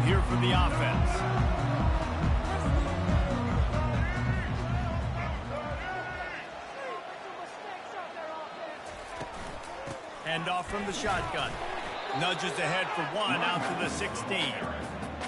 here for the offense. Hand off from the shotgun. Nudges ahead for one out to the 16.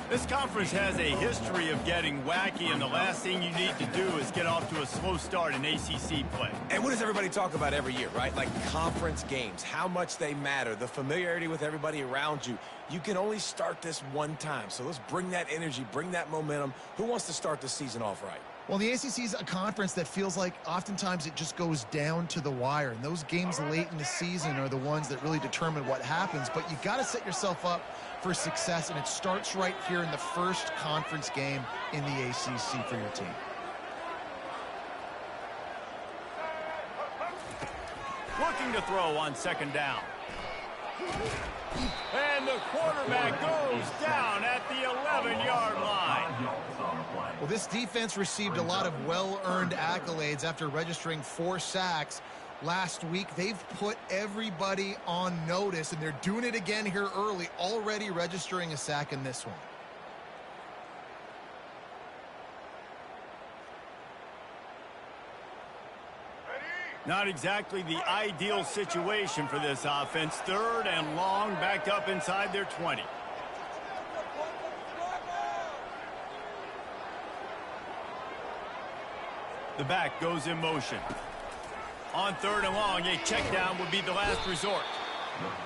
This conference has a history of getting wacky, and the last thing you need to do is get off to a slow start in ACC play. And what does everybody talk about every year, right? Like conference games, how much they matter, the familiarity with everybody around you. You can only start this one time, so let's bring that energy, bring that momentum. Who wants to start the season off right? Well, the ACC is a conference that feels like oftentimes it just goes down to the wire. And those games late in the season are the ones that really determine what happens. But you got to set yourself up for success, and it starts right here in the first conference game in the ACC for your team. Looking to throw on second down. And the quarterback goes down at the 11-yard line. Well, this defense received a lot of well-earned accolades after registering 4 sacks last week. They've put everybody on notice, and they're doing it again here early, already registering a sack in this one. Not exactly the ideal situation for this offense. 3rd and long, backed up inside their 20. The back goes in motion. On 3rd and long, a check down would be the last resort.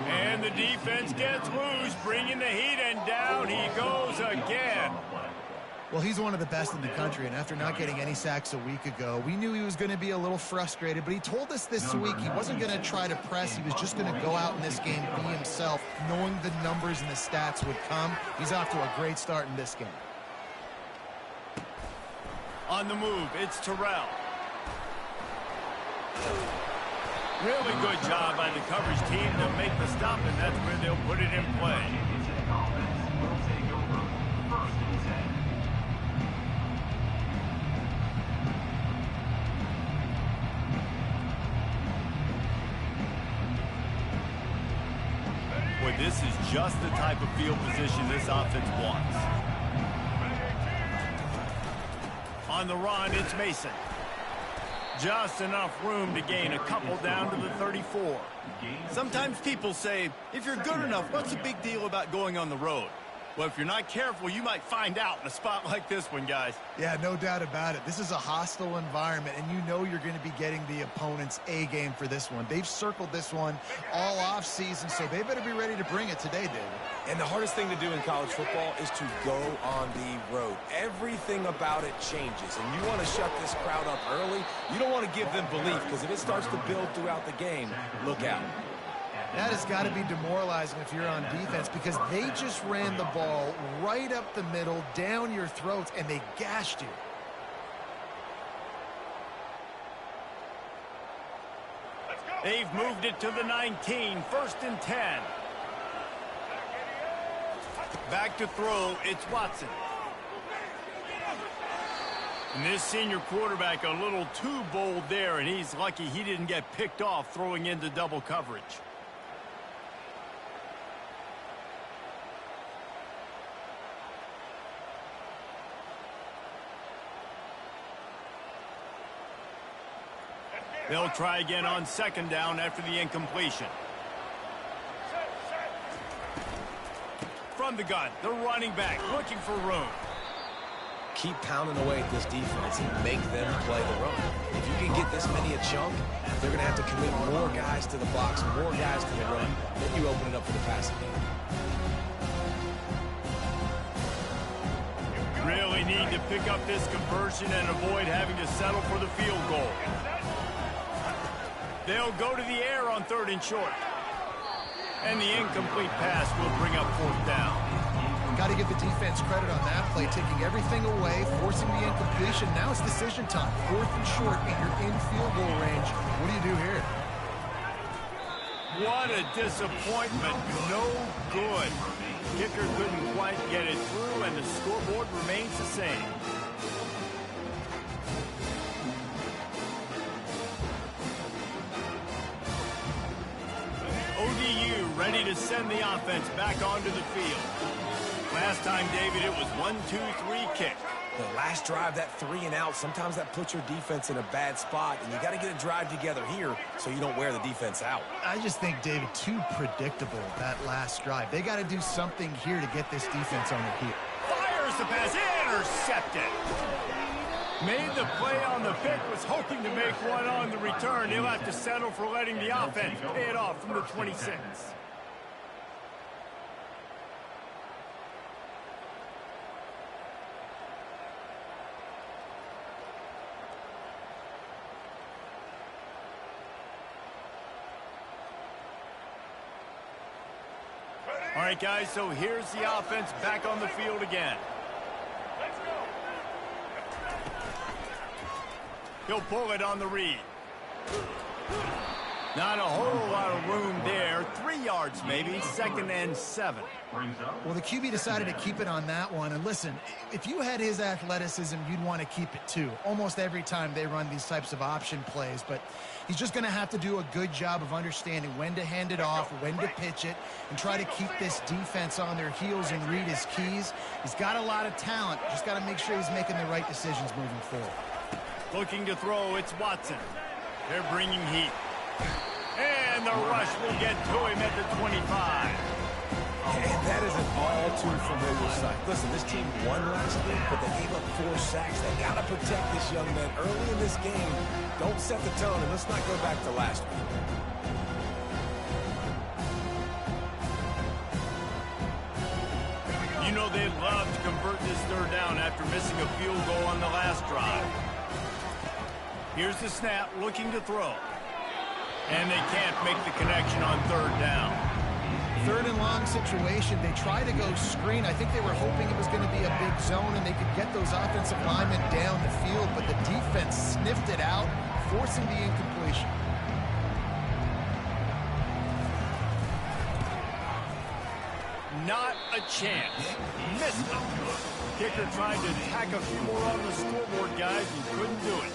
And the defense gets loose, bringing the heat, and down he goes again. Well, he's one of the best in the country, and after not getting any sacks a week ago, we knew he was going to be a little frustrated, but he told us this week he wasn't going to try to press. He was just going to go out in this game, be himself, knowing the numbers and the stats would come. He's off to a great start in this game. On the move, it's Terrell. Really good job by the coverage team to make the stop, and that's where they'll put it in play. Boy, this is just the type of field position this offense wants. On the run, it's Mason. Just enough room to gain a couple down to the 34. Sometimes people say, if you're good enough, what's the big deal about going on the road? Well, if you're not careful, you might find out in a spot like this one, guys. Yeah, no doubt about it. This is a hostile environment, and you know you're going to be getting the opponent's A game for this one. They've circled this one all off season, so they better be ready to bring it today, David. And the hardest thing to do in college football is to go on the road. Everything about it changes, and you want to shut this crowd up early. You don't want to give them belief, because if it starts to build throughout the game, look out. That has got to be demoralizing if you're on defense, because they just ran the ball right up the middle, down your throats, and they gashed you. They've moved it to the 19, 1st and 10. Back to throw, it's Watson. And this senior quarterback a little too bold there, and he's lucky he didn't get picked off throwing into double coverage. They'll try again on 2nd down after the incompletion. From the gun, the running back looking for room. Keep pounding away at this defense and make them play the run. If you can get this many a chunk, they're going to have to commit more guys to the box, more guys to the run. Then you open it up for the passing game. Really need to pick up this conversion and avoid having to settle for the field goal. They'll go to the air on 3rd and short. And the incomplete pass will bring up 4th down. Got to give the defense credit on that play, taking everything away, forcing the incompletion. Now it's decision time. 4th and short, and you're in field goal range. What do you do here? What a disappointment. No good. Kicker couldn't quite get it through, and the scoreboard remains the same. ODU ready to send the offense back onto the field. Last time, David, it was 1-2-3 kick. The last drive, that 3 and out, sometimes that puts your defense in a bad spot, and you got to get a drive together here so you don't wear the defense out. I just think, David, too predictable, that last drive. They got to do something here to get this defense on their heel. Fires the pass, intercepted. Made the play on the pick, was hoping to make one on the return. He'll have to settle for letting the offense pay it off from the 26. All right, guys, so here's the offense back on the field again. He'll pull it on the read. Not a whole lot of room there. 3 yards maybe, 2nd and 7. Well, the QB decided to keep it on that one. And listen, if you had his athleticism, you'd want to keep it too. Almost every time they run these types of option plays. But he's just going to have to do a good job of understanding when to hand it off, when to pitch it, and try to keep this defense on their heels and read his keys. He's got a lot of talent. Just got to make sure he's making the right decisions moving forward. Looking to throw, it's Watson. They're bringing heat. And the rush will get to him at the 25. And that is an all-too-familiar sight. Listen, this team won last week, but they gave up 4 sacks. They got to protect this young man early in this game. Don't set the tone, and let's not go back to last week. You know they'd love to convert this 3rd down after missing a field goal on the last drive. Here's the snap, looking to throw. And they can't make the connection on 3rd down. 3rd and long situation. They try to go screen. I think they were hoping it was going to be a big zone and they could get those offensive linemen down the field, but the defense sniffed it out, forcing the incompletion. Not a chance. Missed it. Kicker tried to tack a few more on the scoreboard, guys, and couldn't do it.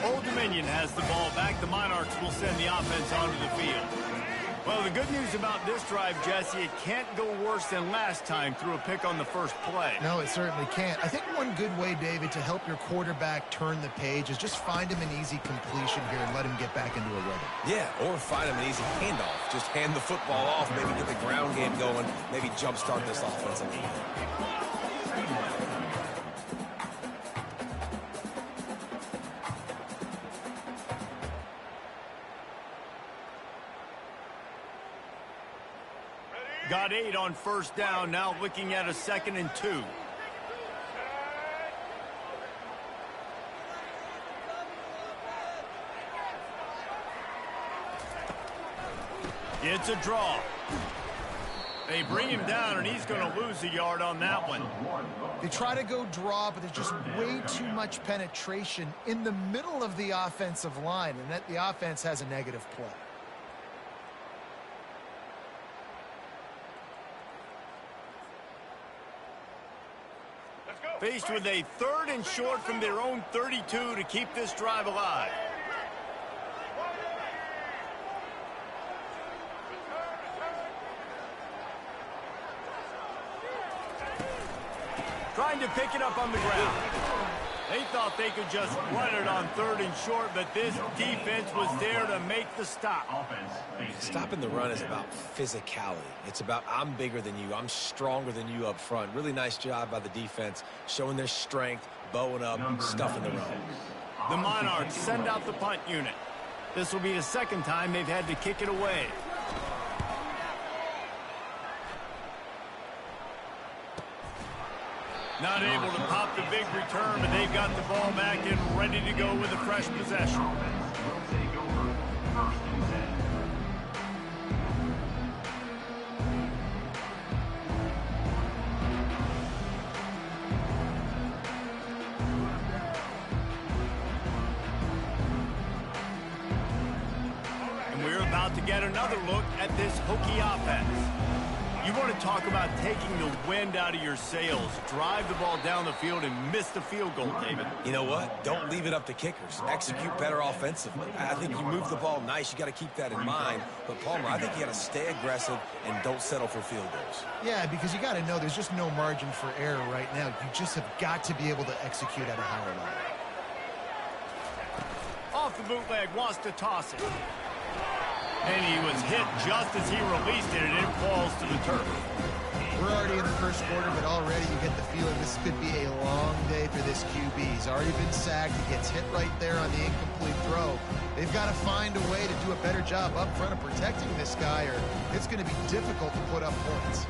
Old Dominion has the ball back. The Monarchs will send the offense onto the field. Well, the good news about this drive, Jesse, it can't go worse than last time through a pick on the first play. No, it certainly can't. I think one good way, David, to help your quarterback turn the page is just find him an easy completion here and let him get back into a rhythm. Yeah, or find him an easy handoff. Just hand the football off, maybe get the ground game going, maybe jumpstart this offense again. Got 8 on 1st down, now looking at a 2nd and 2. It's a draw. They bring him down, and he's going to lose a yard on that one. They try to go draw, but there's just way too much penetration in the middle of the offensive line, and that the offense has a negative play. Faced with a 3rd and short from their own 32 to keep this drive alive. Trying to pick it up on the ground. They thought they could just run it on 3rd and short, but this defense was there to make the stop. Stopping the run is about physicality. It's about I'm bigger than you. I'm stronger than you up front. Really nice job by the defense, showing their strength, bowing up, stuffing the run. The Monarchs send out the punt unit. This will be the 2nd time they've had to kick it away. Not able to pop the big return, but they've got the ball back and ready to go with a fresh possession. And we're about to get another look at this Hokie offense. You want to talk about taking the wind out of your sails. Drive the ball down the field and miss the field goal, David. You know what? Don't leave it up to kickers. Execute better offensively. I think you move the ball nice. You got to keep that in mind. But, Palmer, I think you got to stay aggressive and don't settle for field goals. Yeah, because you got to know there's just no margin for error right now. You just have got to be able to execute at a higher level. Off the bootleg, wants to toss it. And he was hit just as he released it, and it falls to the turf. We're already in the first quarter, but already you get the feeling this could be a long day for this QB. He's already been sacked. He gets hit right there on the incomplete throw. They've got to find a way to do a better job up front of protecting this guy, or it's going to be difficult to put up points.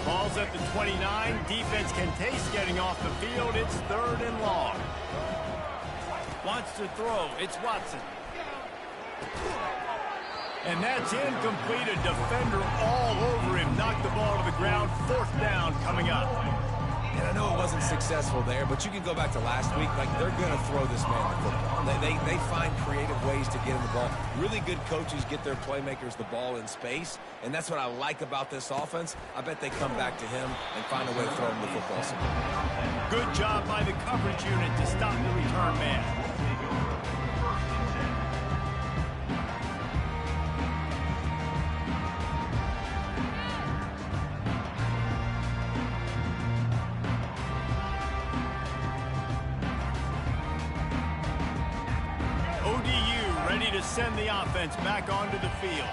Ball's at the 29. Defense can taste getting off the field. It's 3rd and long. Wants to throw. It's Watson. And that's incomplete. A defender all over him. Knocked the ball to the ground. 4th down coming up. And I know it wasn't successful there, but you can go back to last week. Like, they're going to throw this man the football. They find creative ways to get him the ball. Really good coaches get their playmakers the ball in space, and that's what I like about this offense. I bet they come back to him and find a way to throw him the football somewhere. Good job by the coverage unit to stop the return man. Send the offense back onto the field.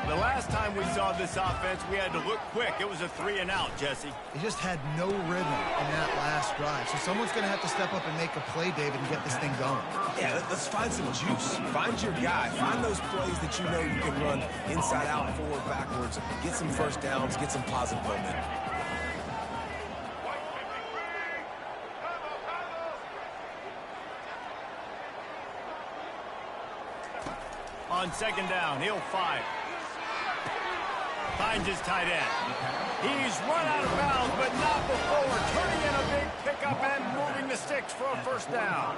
The last time we saw this offense, we had to look quick. It was a 3-and-out, Jesse. They just had no rhythm in that last drive. So someone's going to have to step up and make a play, David, and get this thing going. Yeah, let's find some juice. Find your guy. Find those plays that you know you can run inside out, forward, backwards. Get some first downs. Get some positive momentum. On 2nd down, he'll fire. Finds his tight end. He's run out of bounds, but not before turning in a big pickup and moving the sticks for a 1st down.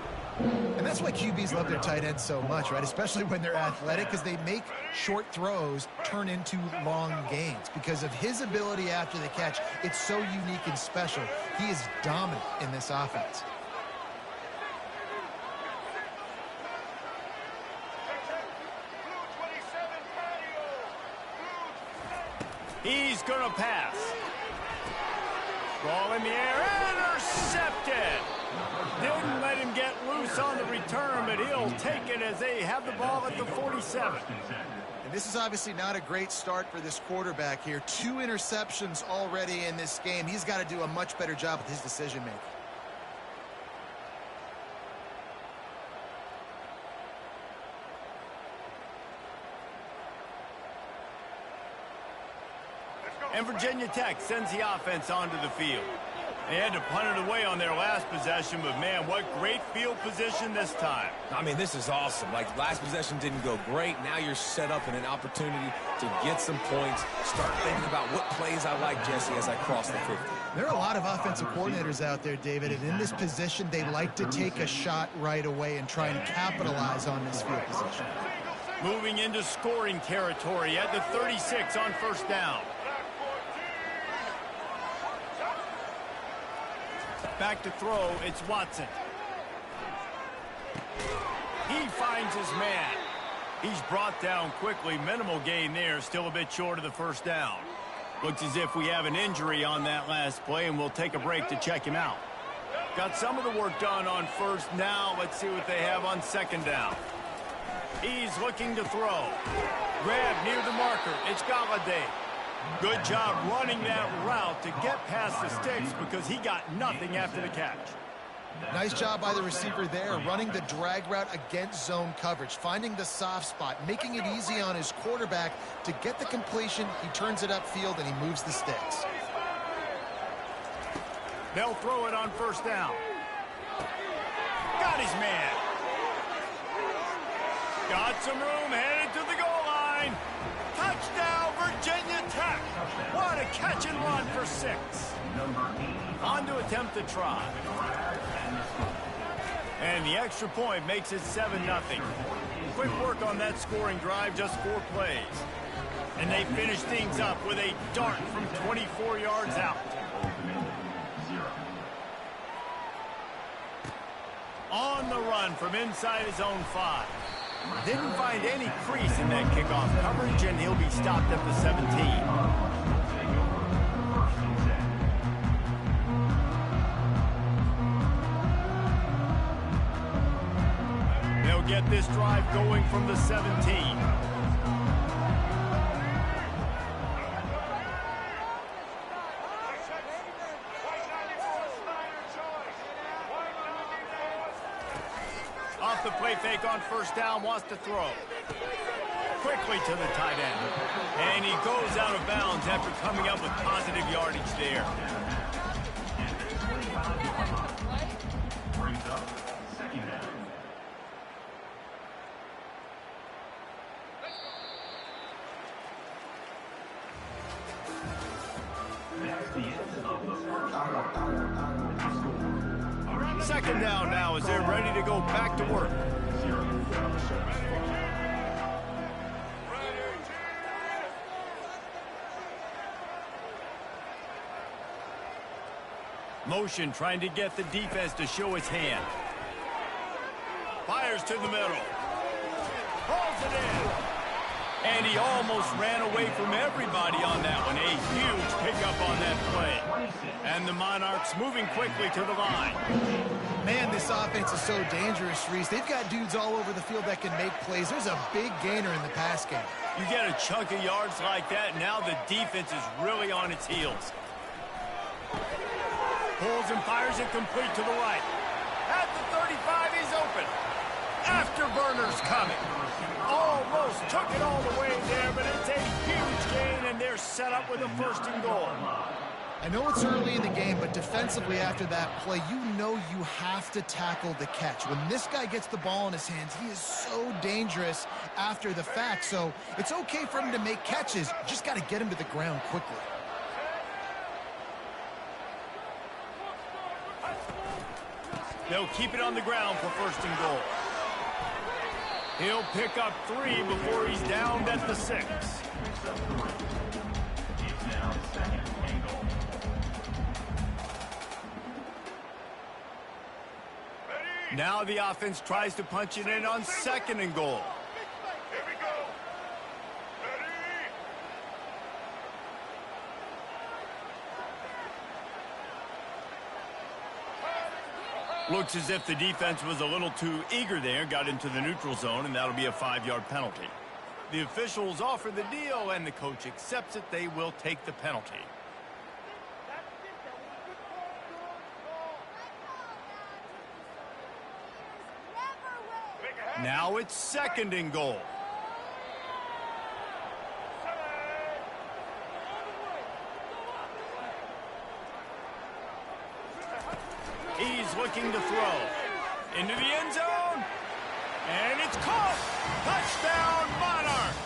And that's why QBs love their tight ends so much, right? Especially when they're athletic, because they make short throws turn into long gains. Because of his ability after the catch, it's so unique and special. He is dominant in this offense. He's going to pass. Ball in the air, intercepted. Didn't let him get loose on the return, but he'll take it as they have the ball at the 47. And this is obviously not a great start for this quarterback here. 2 interceptions already in this game. He's got to do a much better job with his decision-making. And Virginia Tech sends the offense onto the field. They had to punt it away on their last possession, but man, what great field position this time. I mean, this is awesome. Like, last possession didn't go great. Now you're set up in an opportunity to get some points. Start thinking about what plays I like, Jesse, as I cross the 50. There are a lot of offensive coordinators out there, David, and in this position, they like to take a shot right away and try and capitalize on this field position. Moving into scoring territory at the 36 on 1st down. Back to throw, it's Watson. He finds his man. He's brought down quickly. Minimal gain there, still a bit short of the 1st down. Looks as if we have an injury on that last play, and we'll take a break to check him out. Got some of the work done on 1st. Now let's see what they have on 2nd down. He's looking to throw. Grab near the marker. It's Galladay. Good job running that route to get past the sticks because he got nothing after the catch. Nice job by the receiver there, running the drag route against zone coverage, finding the soft spot, making it easy on his quarterback to get the completion. He turns it upfield and he moves the sticks. They'll throw it on 1st down. Got his man. Got some room, headed to the goal line. Touchdown, Virginia Tech. What a catch and run for 6. On to attempt the try. And the extra point makes it 7-0. Quick work on that scoring drive, just 4 plays. And they finish things up with a dart from 24 yards out. On the run from inside his own 5. Didn't find any crease in that kickoff coverage, and he'll be stopped at the 17. They'll get this drive going from the 17. Off the play fake on first down, wants to throw. Quickly to the tight end. And he goes out of bounds after coming up with positive yardage there. Brings up second down. That's the end of the first quarter. Second down now as they're ready to go back to work. Motion trying to get the defense to show its hand. Fires to the middle. Pulls it in. And he almost ran away from everybody on that one. A huge pickup on that play. And the Monarchs moving quickly to the line. Man, this offense is so dangerous, Reese. They've got dudes all over the field that can make plays. There's a big gainer in the pass game. You get a chunk of yards like that, now the defense is really on its heels. Pulls and fires it complete to the right. At the 35, he's open. Afterburner's coming. Almost took it all the way there, but it's a huge gain, and they're set up with a 1st and goal. I know it's early in the game, but defensively after that play, you know you have to tackle the catch. When this guy gets the ball in his hands, he is so dangerous after the fact. So it's okay for him to make catches. Just got to get him to the ground quickly. They'll keep it on the ground for 1st and goal. He'll pick up 3 before he's downed at the 6. Now the offense tries to punch it in on 2nd and goal. Here we go. Ready? Looks as if the defense was a little too eager there, got into the neutral zone, and that'll be a 5-yard penalty. The officials offer the deal, and the coach accepts it. They will take the penalty. Now it's 2nd and goal. He's looking to throw. Into the end zone. And it's caught. Touchdown, Monarchs.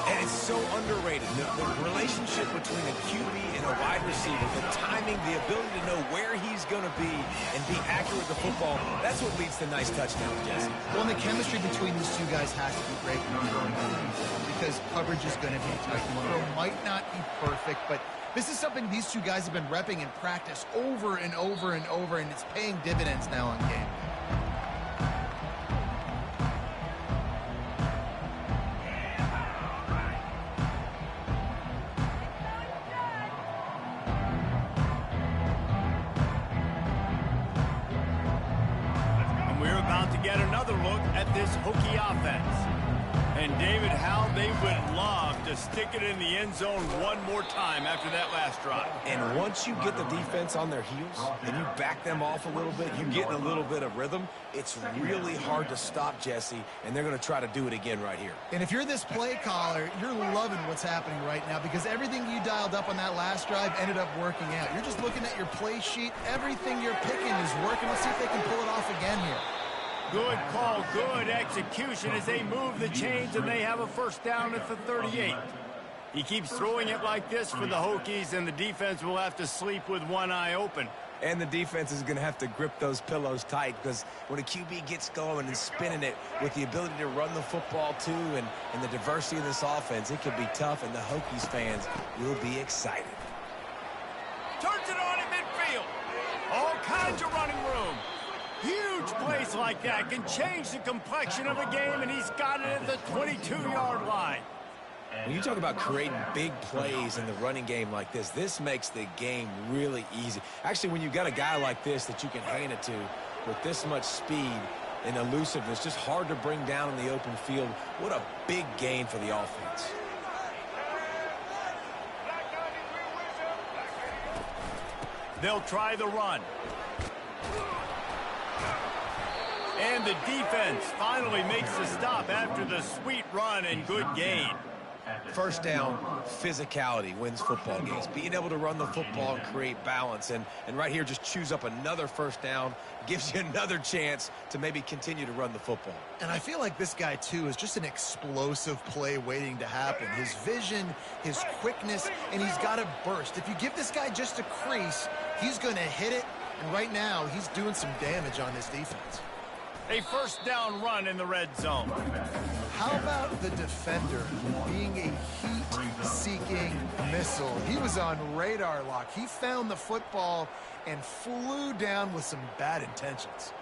And it's so underrated. The relationship between a QB and a wide receiver, the timing, the ability to know where he's going to be and be accurate with the football, that's what leads to nice touchdowns, Jesse. Well, and the chemistry between these two guys has to be great because coverage is going to be tight. The throw might not be perfect, but this is something these two guys have been repping in practice over and over and over, and it's paying dividends now in game. And we're about to get another look at this Hokie offense. And David, how they would love to stick it in the end zone one more time after that last drive. And once you get the defense on their heels and you back them off a little bit, you get in a little bit of rhythm, it's really hard to stop, Jesse, and they're going to try to do it again right here. And if you're this play caller, you're loving what's happening right now because everything you dialed up on that last drive ended up working out. You're just looking at your play sheet. Everything you're picking is working. Let's see if they can pull it off again here. Good call, good execution as they move the chains and they have a 1st down at the 38. He keeps throwing it like this for the Hokies, and the defense will have to sleep with one eye open. And the defense is going to have to grip those pillows tight because when a QB gets going and spinning it with the ability to run the football too and the diversity of this offense, it can be tough, and the Hokies fans will be excited. Turns it on in midfield. All kinds of running room. Huge plays like that can change the complexion of a game, and he's got it at the 22-yard line. When you talk about creating big plays in the running game like this makes the game really easy. Actually, when you've got a guy like this that you can hand it to with this much speed and elusiveness, just hard to bring down in the open field, what a big gain for the offense. They'll try the run. And the defense finally makes the stop after the sweet run and good gain. First down, physicality wins football games. Being able to run the football and create balance. And right here, just choose up another first down, gives you another chance to maybe continue to run the football. And I feel like this guy, too, is just an explosive play waiting to happen. His vision, his quickness, and he's got a burst. If you give this guy just a crease, he's going to hit it. And right now, he's doing some damage on this defense. A first down run in the red zone. How about the defender being a heat-seeking missile? He was on radar lock. He found the football and flew down with some bad intentions.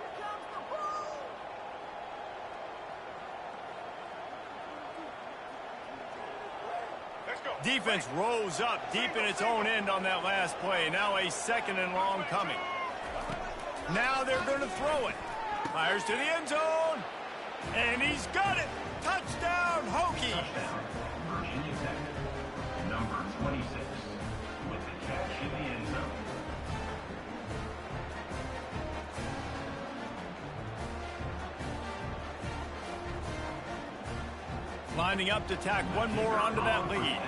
Defense rose up deep in its own end on that last play. Now a second and long coming. Now they're going to throw it. Fires to the end zone. And he's got it. Touchdown, Hokies. Virginia Tech, number 26, with the catch in the end zone. Lining up to tack one more onto that lead.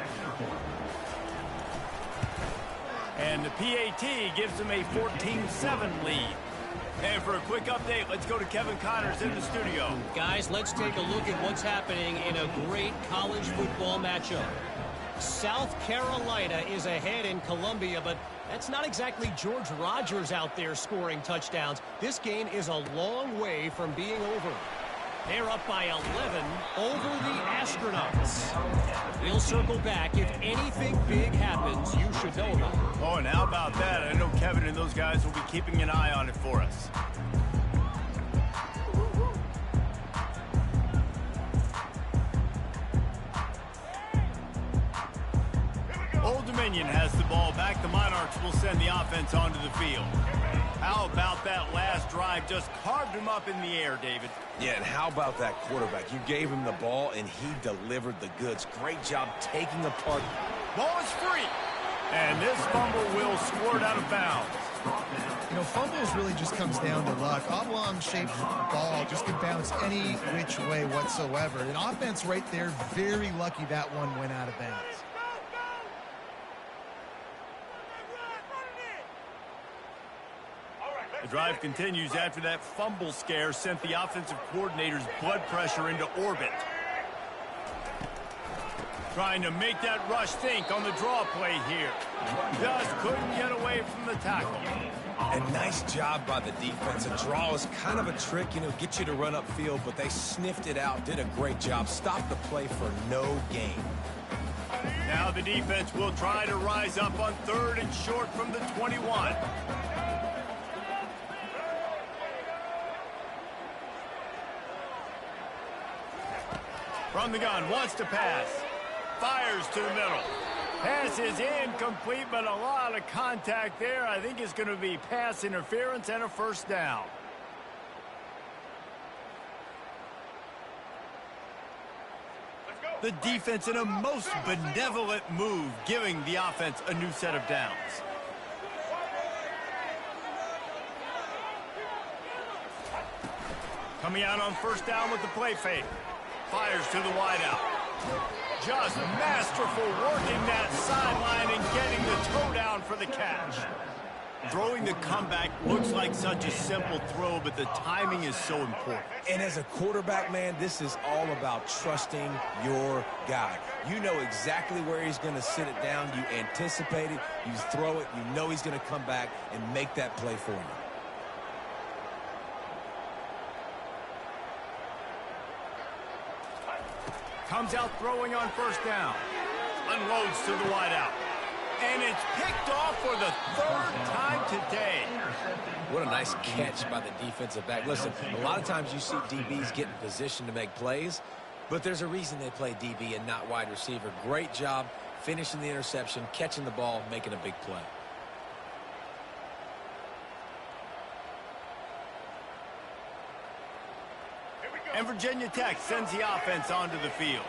And the PAT gives them a 14-7 lead. And for a quick update, let's go to Kevin Connors in the studio. Guys, let's take a look at what's happening in a great college football matchup. South Carolina is ahead in Columbia, but that's not exactly George Rogers out there scoring touchdowns. This game is a long way from being over. They're up by 11 over the Astronauts. We'll circle back. If anything big happens, you should know about it. Oh, and how about that? I know Kevin and those guys will be keeping an eye on it for us. Old Dominion has the ball back. The Monarchs will send the offense onto the field. How about that last drive? Just carved him up in the air, David. Yeah, and how about that quarterback? You gave him the ball, and he delivered the goods. Great job taking apart. Ball is free. And this fumble will squirt out of bounds. You know, fumbles really just comes down to luck. Oblong-shaped ball just can bounce any which way whatsoever. An offense right there, very lucky that one went out of bounds. The drive continues after that fumble scare sent the offensive coordinator's blood pressure into orbit. Trying to make that rush think on the draw play here. Just couldn't get away from the tackle. And nice job by the defense. A draw is kind of a trick, you know, get you to run upfield, but they sniffed it out, did a great job. Stopped the play for no gain. Now the defense will try to rise up on third and short from the 21. From the gun, wants to pass. Fires to the middle. Pass is incomplete, but a lot of contact there. I think it's going to be pass interference and a first down. The defense in a most benevolent move, giving the offense a new set of downs. Coming out on first down with the play fake. Fires to the wideout. Just masterful working that sideline and getting the toe down for the catch. Throwing the comeback looks like such a simple throw, but the timing is so important. And as a quarterback, man, this is all about trusting your guy. You know exactly where he's going to sit it down. You anticipate it. You throw it. You know he's going to come back and make that play for you. Comes out throwing on first down. Unloads to the wideout. And it's picked off for the third time today. What a nice catch by the defensive back. Listen, a lot of times you see DBs get in position to make plays, but there's a reason they play DB and not wide receiver. Great job finishing the interception, catching the ball, making a big play. And Virginia Tech sends the offense onto the field.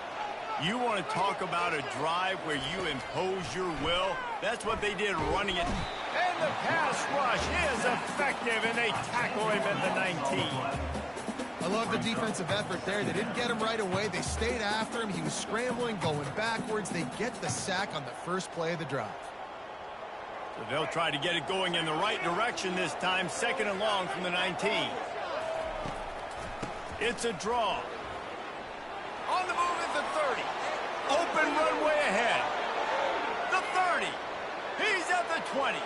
You want to talk about a drive where you impose your will? That's what they did running it. And the pass rush is effective, and they tackle him at the 19. I love the defensive effort there. They didn't get him right away. They stayed after him. He was scrambling, going backwards. They get the sack on the first play of the drive. So they'll try to get it going in the right direction this time. Second and long from the 19. It's a draw. On the move at the 30. Open runway ahead. The 30. He's at the 20.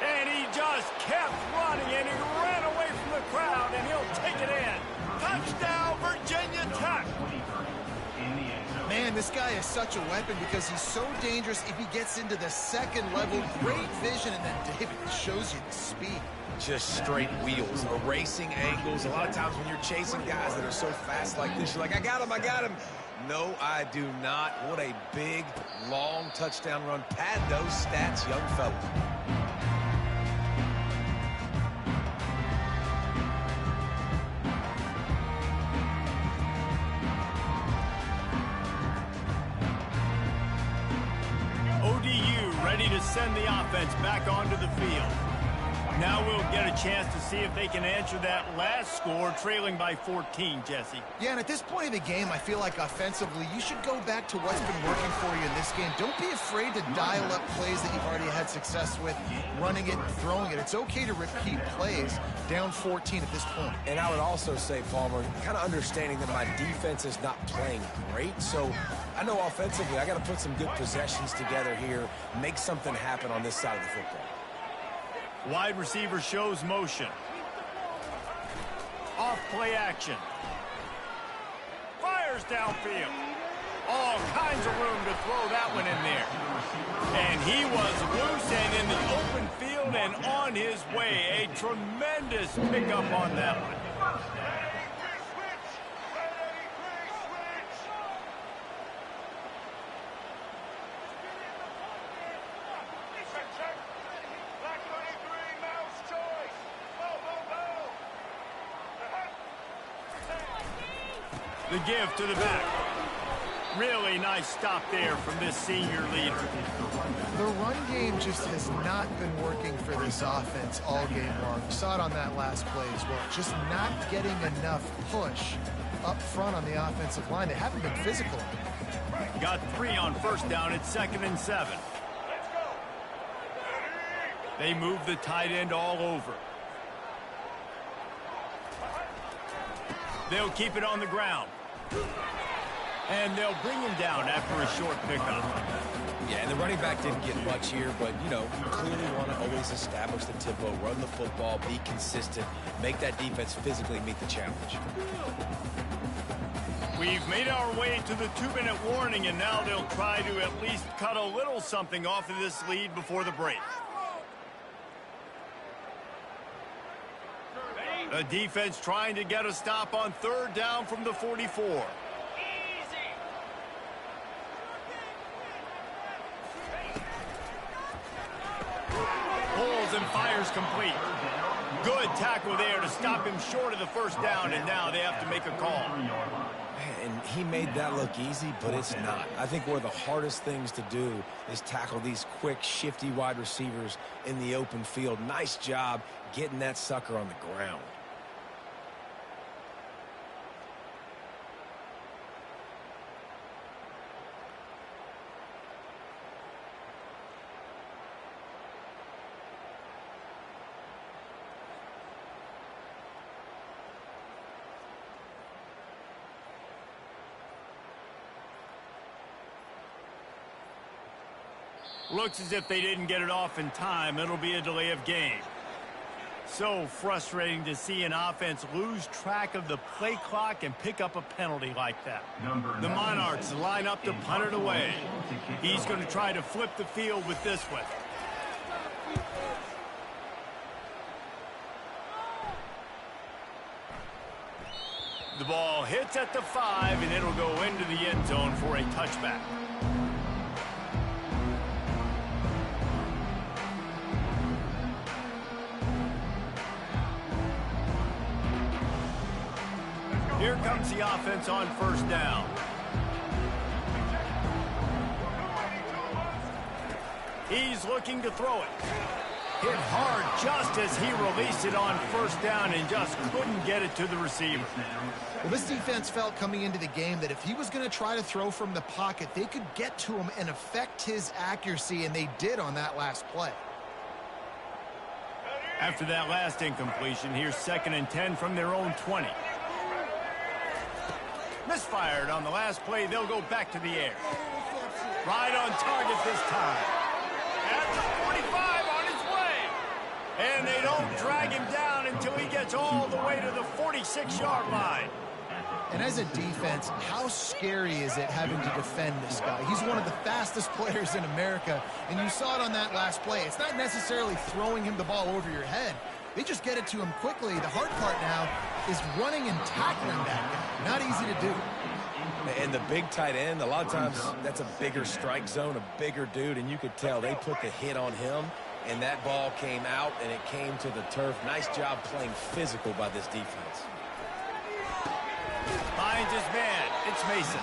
And he just kept running, and he ran away from the crowd, and he'll take it in. Touchdown, Virginia Tech. Man, this guy is such a weapon because he's so dangerous if he gets into the second level. Great vision, and then David shows you the speed. Just straight wheels, erasing angles. A lot of times when you're chasing guys that are so fast like this, you're like, I got him, I got him. No, I do not. What a big, long touchdown run. Pad those stats, young fella. ODU ready to send the offense back onto the field. Now we'll get a chance to see if they can answer that last score, trailing by 14, Jesse. Yeah, and at this point in the game, I feel like offensively, you should go back to what's been working for you in this game. Don't be afraid to dial up plays that you've already had success with, running it and throwing it. It's okay to repeat plays down 14 at this point. And I would also say, Palmer, kind of understanding that my defense is not playing great, so I know offensively I got to put some good possessions together here, make something happen on this side of the football. Wide receiver shows motion. Off play action. Fires downfield. All kinds of room to throw that one in there. And he was loose and in the open field and on his way. A tremendous pickup on that one. The give to the back. Really nice stop there from this senior leader. The run game just has not been working for this offense all game long. You saw it on that last play as well. Just not getting enough push up front on the offensive line. They haven't been physical. Got 3 on first down. It's 2nd and 7. They move the tight end all over. They'll keep it on the ground. And they'll bring him down after a short pickup. Yeah, and the running back didn't get much here, but, you know, you clearly want to always establish the tempo, run the football, be consistent, make that defense physically meet the challenge. We've made our way to the 2-minute warning, and now they'll try to at least cut a little something off of this lead before the break. The defense trying to get a stop on 3rd down from the 44. Pulls and fires complete. Good tackle there to stop him short of the 1st down, and now they have to make a call. And he made that look easy, but it's not. I think one of the hardest things to do is tackle these quick, shifty wide receivers in the open field. Nice job getting that sucker on the ground. Looks as if they didn't get it off in time. It'll be a delay of game. So frustrating to see an offense lose track of the play clock and pick up a penalty like that. The Monarchs line up to punt it away. He's going to try to flip the field with this one. The ball hits at the 5, and it'll go into the end zone for a touchback. Here comes the offense on first down. He's looking to throw it. Hit hard just as he released it on first down and just couldn't get it to the receiver. Well, this defense felt coming into the game that if he was going to try to throw from the pocket, they could get to him and affect his accuracy, and they did on that last play. After that last incompletion, here's 2nd and 10 from their own 20. Misfired on the last play. They'll go back to the air. Right on target this time. At the 45 on his way. And they don't drag him down until he gets all the way to the 46-yard line. And as a defense, how scary is it having to defend this guy? He's one of the fastest players in America, and you saw it on that last play. It's not necessarily throwing him the ball over your head. They just get it to him quickly. The hard part now is running and tackling that guy. Not easy to do. And the big tight end, a lot of times that's a bigger strike zone, a bigger dude, and you could tell they put the hit on him, and that ball came out, and it came to the turf. Nice job playing physical by this defense. Finds his man. It's Mason.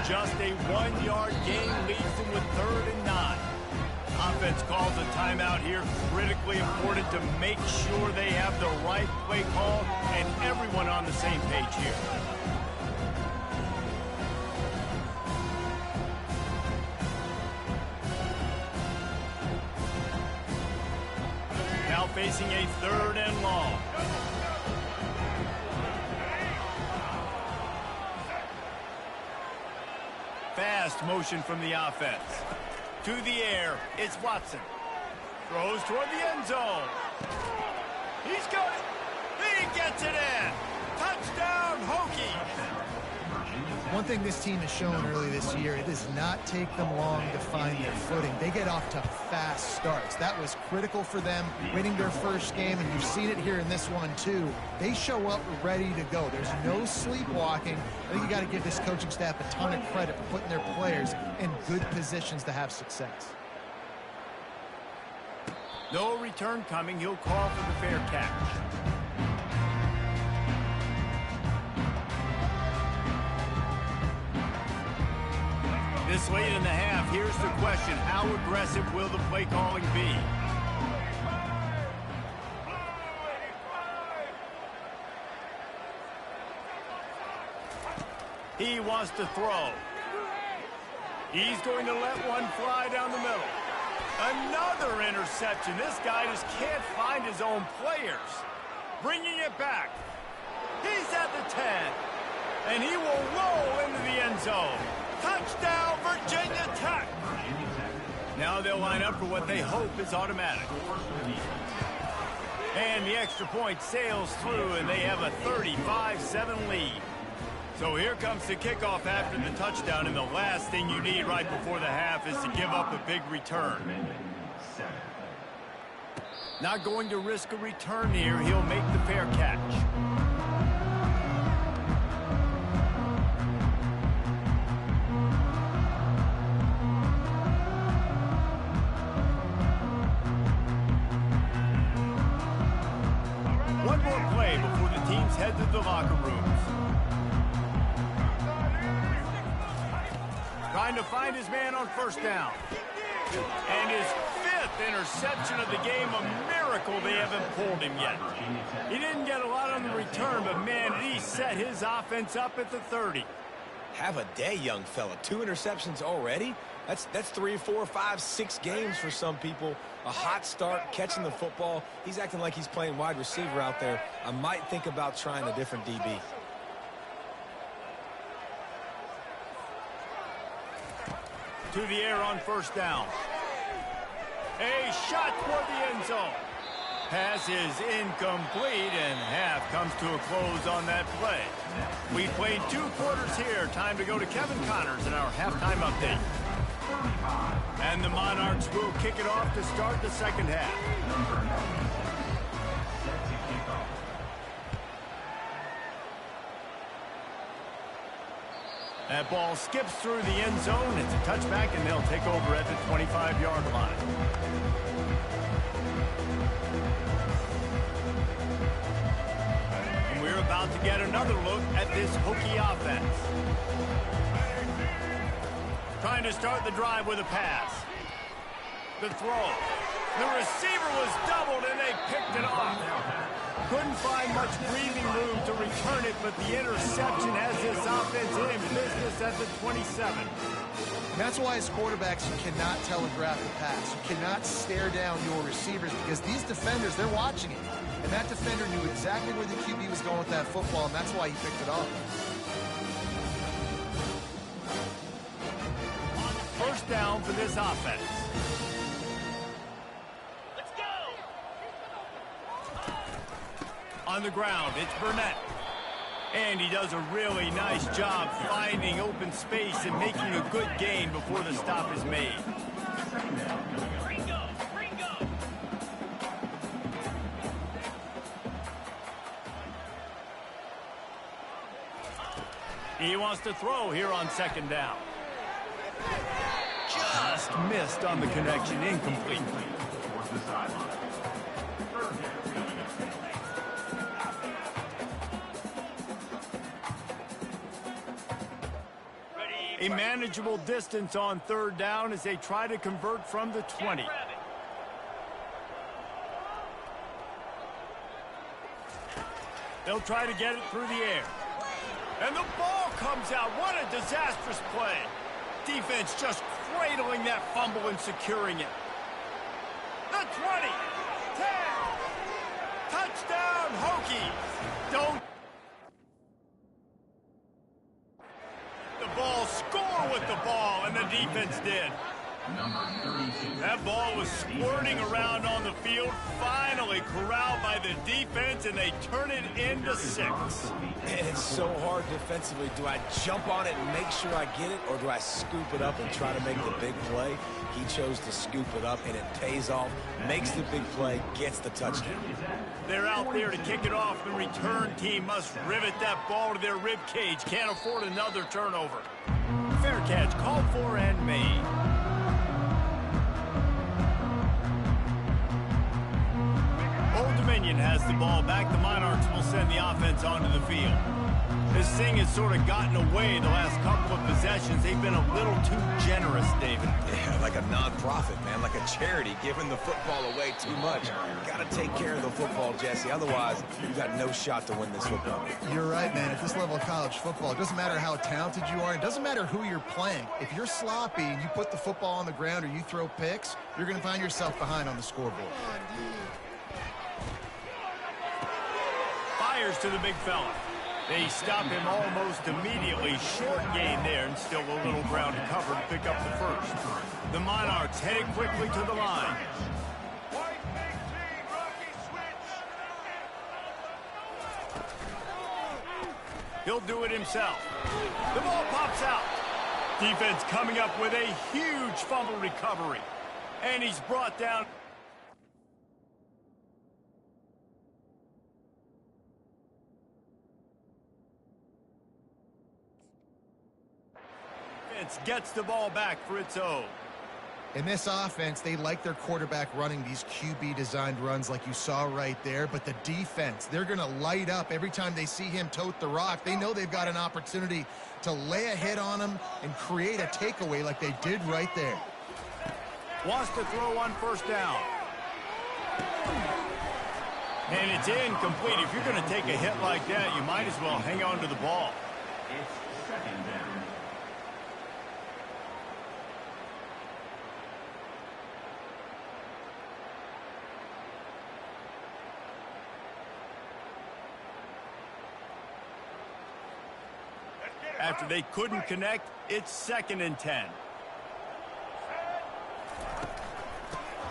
Just a 1-yard gain leaves him with 3rd and 9. Offense calls a timeout here. Critically important to make sure they have the right play call and everyone on the same page here. Now facing a 3rd and long. Fast motion from the offense. To the air, it's Watson. Throws toward the end zone. He's got it. He gets it in. Touchdown, Hokies. One thing this team has shown early this year, it does not take them long to find their footing. They get off to fast starts. That was critical for them winning their first game, and you've seen it here in this one too. They show up ready to go. There's no sleepwalking. I think you got to give this coaching staff a ton of credit for putting their players in good positions to have success. No return coming. He'll call for the fair catch. This late in the half, here's the question. How aggressive will the play calling be? He wants to throw. He's going to let one fly down the middle. Another interception. This guy just can't find his own players. Bringing it back. He's at the 10. And he will roll into the end zone. Touchdown, Virginia Tech. Now they'll line up for what they hope is automatic. And the extra point sails through, and they have a 35-7 lead. So here comes the kickoff after the touchdown, and the last thing you need right before the half is to give up a big return. Not going to risk a return here. He'll make the fair catch. One more play before the teams head to the locker rooms. Trying to find his man on first down. And his 5th interception of the game, a miracle they haven't pulled him yet. He didn't get a lot on the return, but man, he set his offense up at the 30. Have a day, young fella. 2 interceptions already? That's 3, 4, 5, 6 games for some people. A hot start, catching the football. He's acting like he's playing wide receiver out there. I might think about trying a different DB. To the air on first down. A shot toward the end zone. Pass is incomplete, and half comes to a close on that play. We played 2 quarters here. Time to go to Kevin Connors in our halftime update. And the Monarchs will kick it off to start the second half. That ball skips through the end zone. It's a touchback, and they'll take over at the 25-yard line. And we're about to get another look at this Hokie offense. Trying to start the drive with a pass. The throw. The receiver was doubled, and they picked it off. Couldn't find much breathing room to return it, but the interception has this offense in business at the 27. And that's why as quarterbacks, you cannot telegraph the pass. You cannot stare down your receivers because these defenders, they're watching it. And that defender knew exactly where the QB was going with that football, and that's why he picked it off. First down for this offense. On the ground, it's Burnett. And he does a really nice job finding open space and making a good gain before the stop is made. He wants to throw here on second down. Just missed on the connection, incomplete. A manageable distance on third down as they try to convert from the 20. They'll try to get it through the air. And the ball comes out. What a disastrous play. Defense just cradling that fumble and securing it. The 20, 10, touchdown Hokies. Don't. The ball, score with the ball, and the defense did. That ball was squirting around on the field, finally corralled by the defense, and they turn it into 6. It's so hard defensively. Do I jump on it and make sure I get it, or do I scoop it up and try to make the big play? He chose to scoop it up, and it pays off, makes the big play, gets the touchdown. They're out there to kick it off. The return team must rivet that ball to their rib cage. Can't afford another turnover. Fair catch called for and made. Old Dominion has the ball back. The Monarchs will send the offense onto the field. This thing has sort of gotten away the last couple of possessions. They've been a little too generous, David. Yeah, like a non-profit, man, like a charity, giving the football away too much. Got to take care of the football, Jesse. Otherwise, you got no shot to win this football game. You're right, man. At this level of college football, it doesn't matter how talented you are. It doesn't matter who you're playing. If you're sloppy and you put the football on the ground or you throw picks, you're going to find yourself behind on the scoreboard. Fires to the big fella. They stop him almost immediately. Short gain there, and still a little ground to cover to pick up the first. The Monarchs headed quickly to the line. He'll do it himself. The ball pops out. Defense coming up with a huge fumble recovery. And he's brought down. Gets the ball back for its own. In this offense, they like their quarterback running these QB-designed runs like you saw right there, but the defense, they're going to light up every time they see him tote the rock. They know they've got an opportunity to lay a hit on him and create a takeaway like they did right there. Wants to throw on first down. And it's incomplete. If you're going to take a hit like that, you might as well hang on to the ball. It's second down. After they couldn't connect, it's 2nd and 10.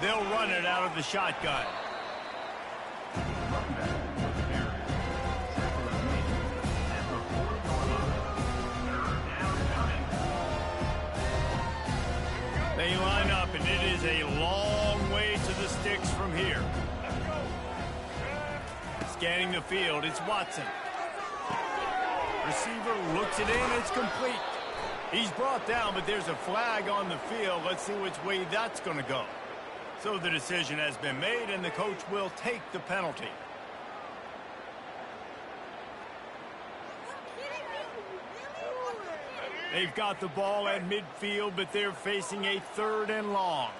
They'll run it out of the shotgun. They line up, and it is a long way to the sticks from here. Scanning the field, it's Watson. Receiver looks it in, it's complete. He's brought down, but there's a flag on the field. Let's see which way that's going to go. So the decision has been made, and the coach will take the penalty. They've got the ball at midfield, but they're facing a 3rd and long.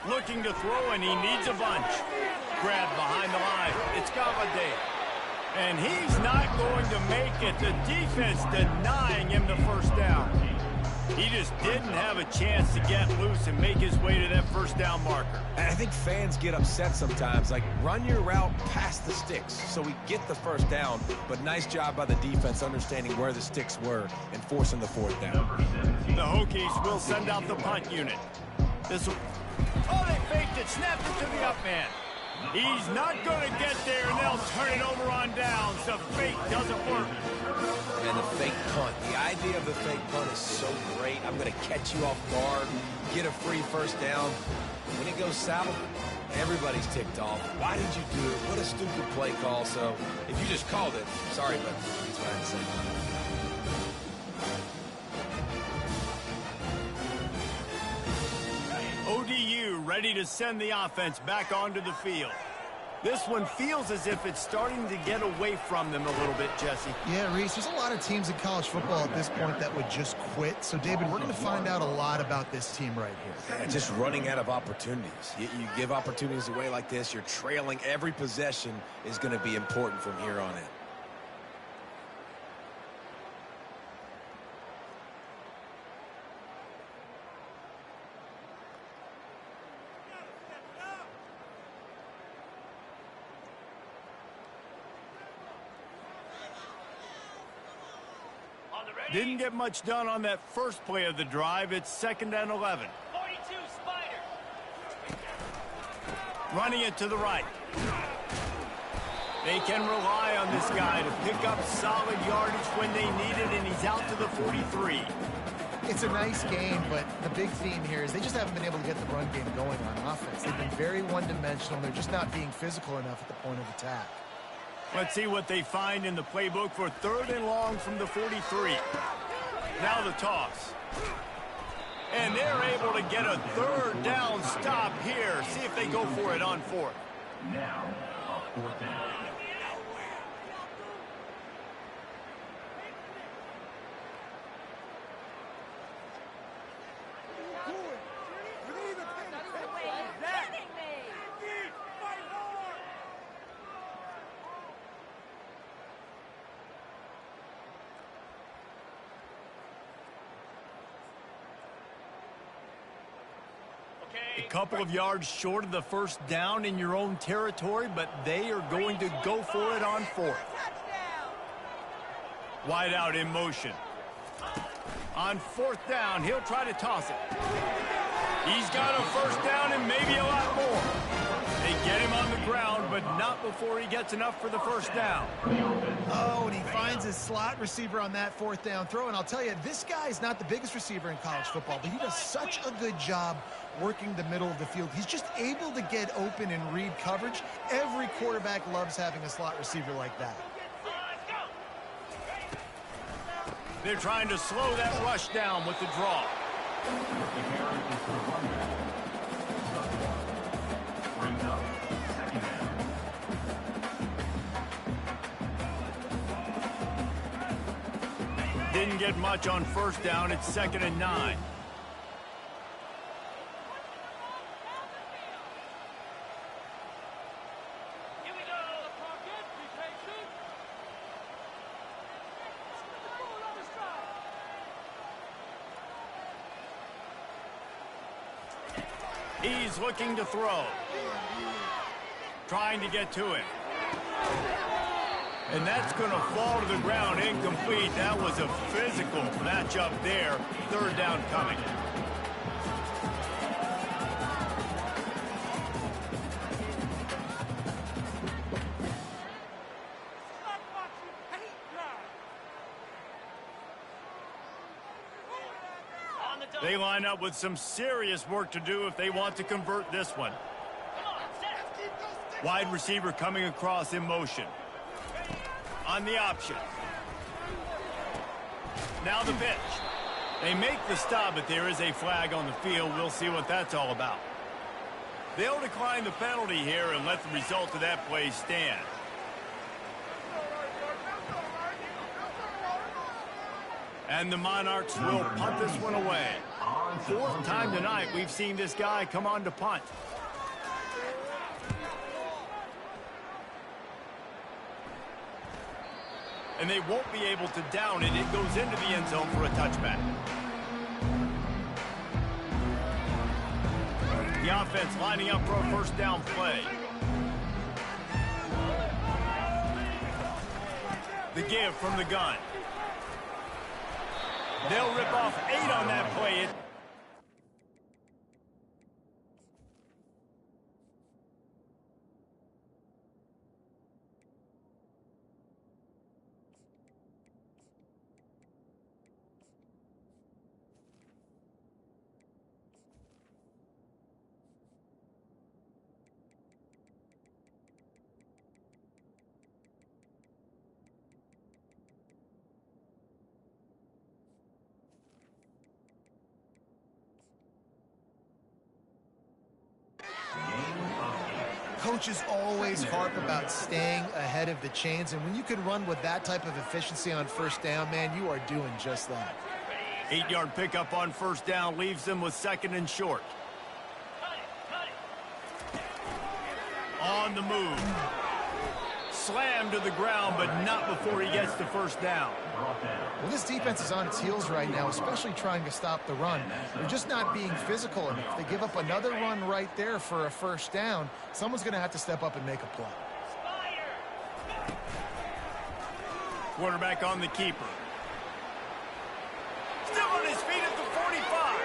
Looking to throw, and he needs a bunch. Grab behind the line. It's Galladay. And he's not going to make it. The defense denying him the first down. He just didn't have a chance to get loose and make his way to that first down marker. And I think fans get upset sometimes. Like, run your route past the sticks so we get the first down. But nice job by the defense understanding where the sticks were and forcing the 4th down. The Hokies will send out the punt unit. Oh, they faked it. Snapped it to the up man. He's not going to get there, and they'll turn it over on downs. The fake doesn't work. And the fake punt. The idea of the fake punt is so great. I'm going to catch you off guard, get a free first down. When it goes south, everybody's ticked off. Why did you do it? What a stupid play call. So if you just called it, sorry, but that's what I had to say. ODU ready to send the offense back onto the field. This one feels as if it's starting to get away from them a little bit, Jesse. Yeah, Reese, there's a lot of teams in college football at this point that would just quit. So, David, we're going to find out a lot about this team right here. Yeah, just running out of opportunities. You give opportunities away like this, you're trailing. Every possession is going to be important from here on in. Didn't get much done on that first play of the drive. It's 2nd and 11. 42, Spider. Running it to the right. They can rely on this guy to pick up solid yardage when they need it, and he's out to the 43. It's a nice game, but the big theme here is they just haven't been able to get the run game going on offense. They've been very one-dimensional. They're just not being physical enough at the point of attack. Let's see what they find in the playbook for 3rd and long from the 43. Now the toss. And they're able to get a 3rd down stop here. See if they go for it on 4th. Now, a 4th down. A couple of yards short of the first down in your own territory, but they are going to go for it on 4th. Wide out in motion. On 4th down, he'll try to toss it. He's got a first down and maybe a lot more. They get him on the ground, but not before he gets enough for the first down. Oh, and he finds his slot receiver on that 4th down throw. And I'll tell you, this guy's not the biggest receiver in college football, but he does such a good job working the middle of the field. He's just able to get open and read coverage. Every quarterback loves having a slot receiver like that. They're trying to slow that rush down with the draw. Brings up 2nd down. Didn't get much on 1st down. It's 2nd and 9. He's looking to throw. Trying to get to it. And that's going to fall to the ground incomplete. That was a physical matchup there. 3rd down coming. They line up with some serious work to do if they want to convert this one. Wide receiver coming across in motion. On the option. Now the pitch. They make the stop, but there is a flag on the field. We'll see what that's all about. They'll decline the penalty here and let the result of that play stand. And the Monarchs will punt this one away. Fourth time tonight we've seen this guy come on to punt. And they won't be able to down it. It goes into the end zone for a touchback. The offense lining up for a first down play. The give from the gun. They'll rip off 8 on that play. Coaches always harp about staying ahead of the chains, and when you can run with that type of efficiency on first down, man, you are doing just that. 8-yard pickup on first down leaves them with second and short. On the move. Slammed to the ground, but not before he gets to first down. Well, this defense is on its heels right now, especially trying to stop the run. They're just not being physical enough. They give up another run right there for a first down. Someone's going to have to step up and make a play. Quarterback on the keeper. Still on his feet at the 45.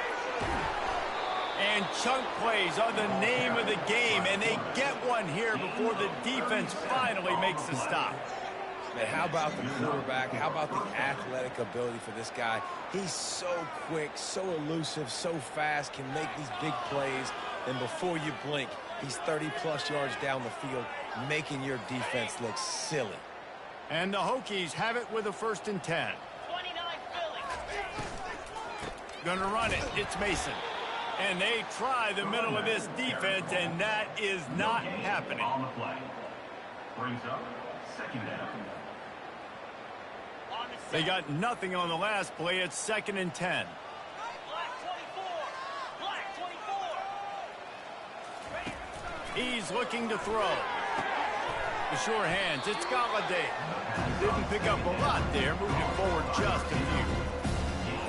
And chunk plays are the name of the game, and they get one here before the defense finally makes the stop. Man, how about the quarterback? How about the athletic ability for this guy? He's so quick, so elusive, so fast, can make these big plays, and before you blink, he's 30-plus yards down the field, making your defense look silly. And the Hokies have it with a 1st and 10. 29 Philly. Gonna run it. It's Mason. And they try the middle of this defense, and that is not happening. On the play. Brings up second down. They got nothing on the last play. It's 2nd and 10. Black 24. Black 24. He's looking to throw. The sure hands. It's Galladay. Didn't pick up a lot there. Moved it forward just a few.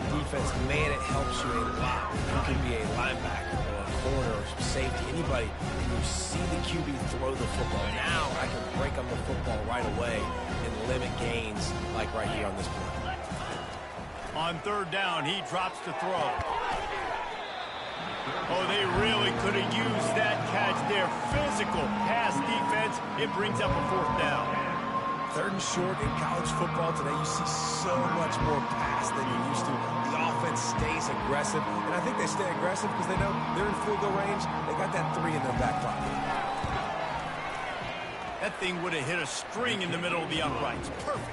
Defense, man, it helps you a lot. You can be a linebacker or a corner or safety, anybody, and you see the QB throw the football. Now I can break on the football right away and limit gains like right here on this play. On 3rd down, he drops to throw. Oh, they really could have used that catch there. Physical pass defense. It brings up a 4th down. 3rd and short in college football today, you see so much more pass than you used to. The offense stays aggressive, and I think they stay aggressive because they know they're in field goal range. They got that 3 in their back pocket. That thing would have hit a string in the middle of the uprights. Perfect.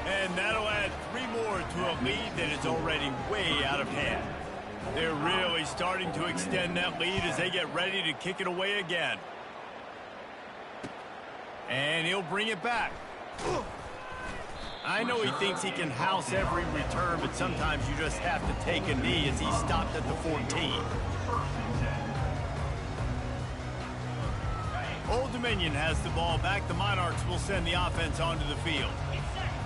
And that'll add 3 more to a lead that is already way out of hand. They're really starting to extend that lead as they get ready to kick it away again. And he'll bring it back. I know he thinks he can house every return, but sometimes you just have to take a knee as he stopped at the 14. Old Dominion has the ball back. The Monarchs will send the offense onto the field.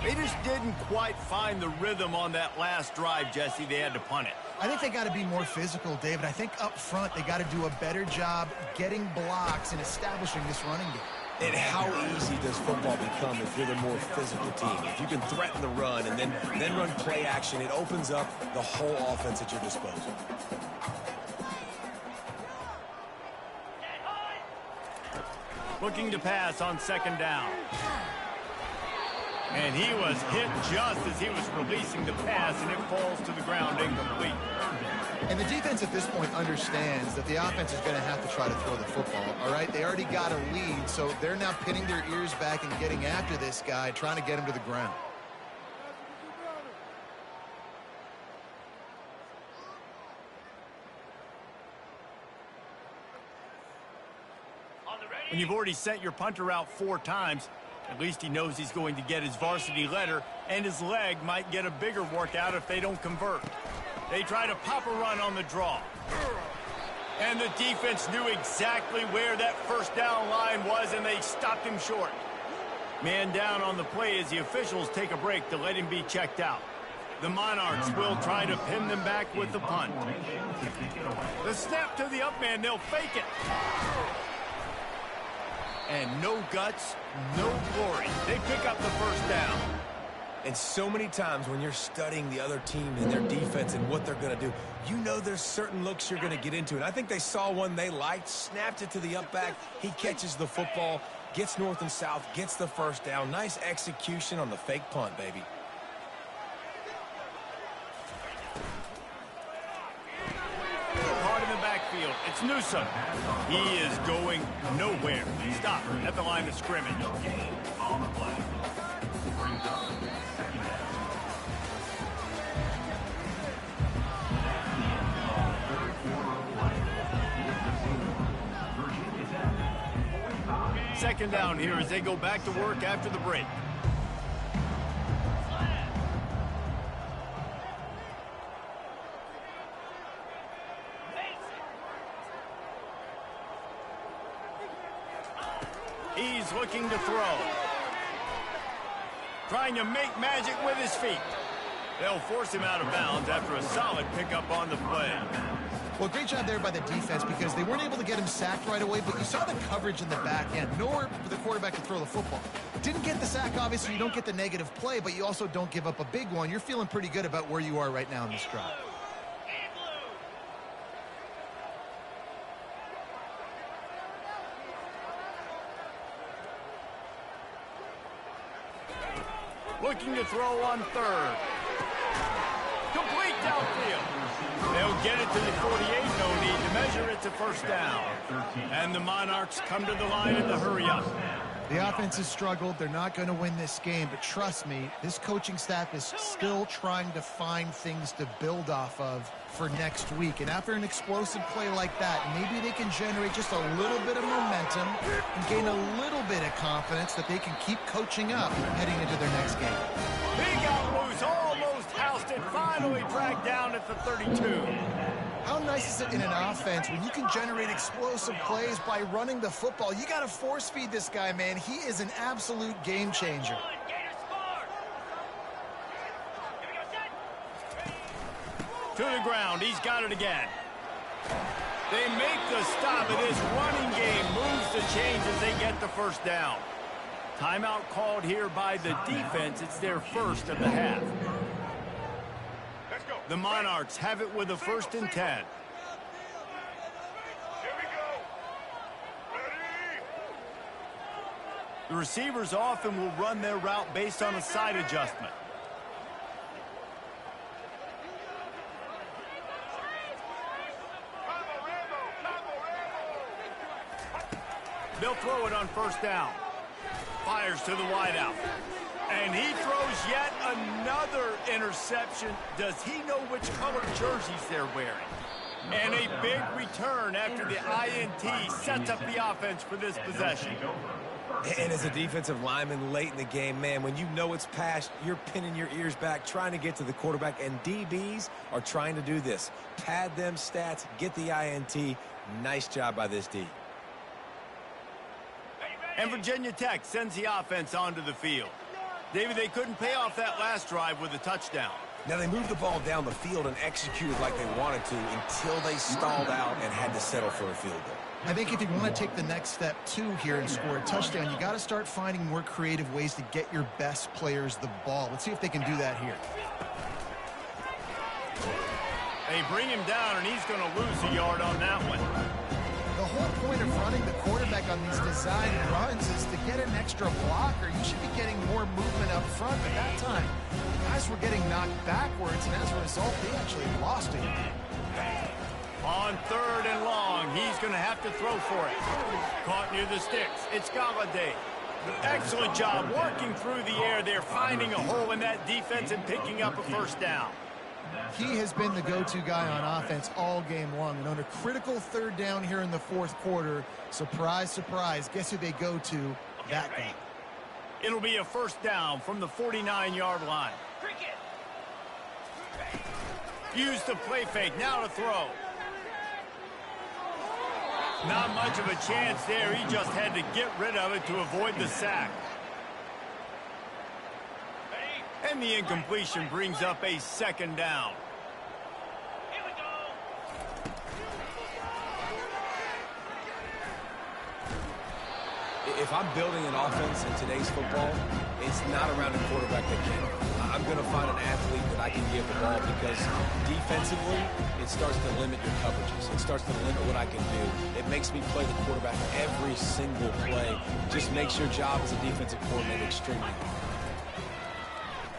They just didn't quite find the rhythm on that last drive, Jesse. They had to punt it. I think they got to be more physical, David. I think up front they got to do a better job getting blocks and establishing this running game. And how easy does football become if you're the more physical team? If you can threaten the run and then run play action, it opens up the whole offense at your disposal. Looking to pass on 2nd down. And he was hit just as he was releasing the pass, and it falls to the ground incomplete. And the defense at this point understands that the offense is going to have to try to throw the football, all right? They already got a lead, so they're now pinning their ears back and getting after this guy, trying to get him to the ground. When you've already sent your punter out 4 times, at least he knows he's going to get his varsity letter, and his leg might get a bigger workout if they don't convert. They try to pop a run on the draw. And the defense knew exactly where that first down line was, and they stopped him short. Man down on the play as the officials take a break to let him be checked out. The Monarchs will try to pin them back with the punt. The snap to the up man, they'll fake it. And no guts, no glory. They pick up the first down. And so many times when you're studying the other team and their defense and what they're going to do, you know there's certain looks you're going to get into. And I think they saw one they liked, snapped it to the up back. He catches the football, gets north and south, gets the first down. Nice execution on the fake punt, baby. Hard in the backfield. It's Newsome. He is going nowhere. Stop at the line of scrimmage. On the flag. Brings up second down. At the end of the third quarter of play. Virginia Tech. 45. Second down here as they go back to work after the break. He's looking to throw. Trying to make magic with his feet. They'll force him out of bounds after a solid pickup on the play. Well, great job there by the defense because they weren't able to get him sacked right away, but you saw the coverage in the back end. Nowhere for the quarterback to throw the football. Didn't get the sack, obviously. You don't get the negative play, but you also don't give up a big one. You're feeling pretty good about where you are right now in this drive. Looking to throw on third. Complete downfield. They'll get it to the 48. No need to measure it to first down. And the Monarchs come to the line in the hurry up. The offense has struggled. They're not going to win this game, but trust me, this coaching staff is still trying to find things to build off of for next week. And after an explosive play like that, maybe they can generate just a little bit of momentum and gain a little bit of confidence that they can keep coaching up heading into their next game. He got loose, almost housed it, finally dragged down at the 32. How nice is it in an offense when you can generate explosive plays by running the football? You got to force feed this guy, man. He is an absolute game changer. To the ground, he's got it again. They make the stop, and this running game moves the chains as they get the first down. Timeout called here by the defense. It's their first of the half. The Monarchs have it with a 1st and 10. The receivers often will run their route based on a side adjustment. They'll throw it on first down. Fires to the wideout. And he throws yet another interception. Does he know which color jerseys they're wearing? And a big return after the INT sets up the offense for this possession. And as a defensive lineman late in the game, man, when you know it's past, you're pinning your ears back, trying to get to the quarterback, and DBs are trying to do this. Pad them stats, get the INT. Nice job by this D. And Virginia Tech sends the offense onto the field. David, they couldn't pay off that last drive with a touchdown. Now, they moved the ball down the field and executed like they wanted to until they stalled out and had to settle for a field goal. I think if you want to take the next step, too, here and score a touchdown, you got to start finding more creative ways to get your best players the ball. Let's see if they can do that here. They bring him down, and he's going to lose a yard on that one. The whole point of running the quarterback on these design runs is to get an extra blocker. You should be getting more movement up front, but that time, guys were getting knocked backwards, and as a result, they actually lost it. On 3rd and long, he's going to have to throw for it. Caught near the sticks. It's Galladay. Excellent job working through the air there, finding a hole in that defense and picking up a first down. He has been the go-to guy on offense all game long. And on a critical 3rd down here in the 4th quarter, surprise, surprise, guess who they go to? That guy. It'll be a first down from the 49-yard line. Use the play fake, now to throw. Not much of a chance there. He just had to get rid of it to avoid the sack. And the incompletion brings up a 2nd down. Here we go. If I'm building an offense in today's football, it's not around a quarterback that can. I'm going to find an athlete that I can give the ball because defensively, it starts to limit your coverages. It starts to limit what I can do. It makes me play the quarterback every single play. Just makes your job as a defensive coordinator extremely hard.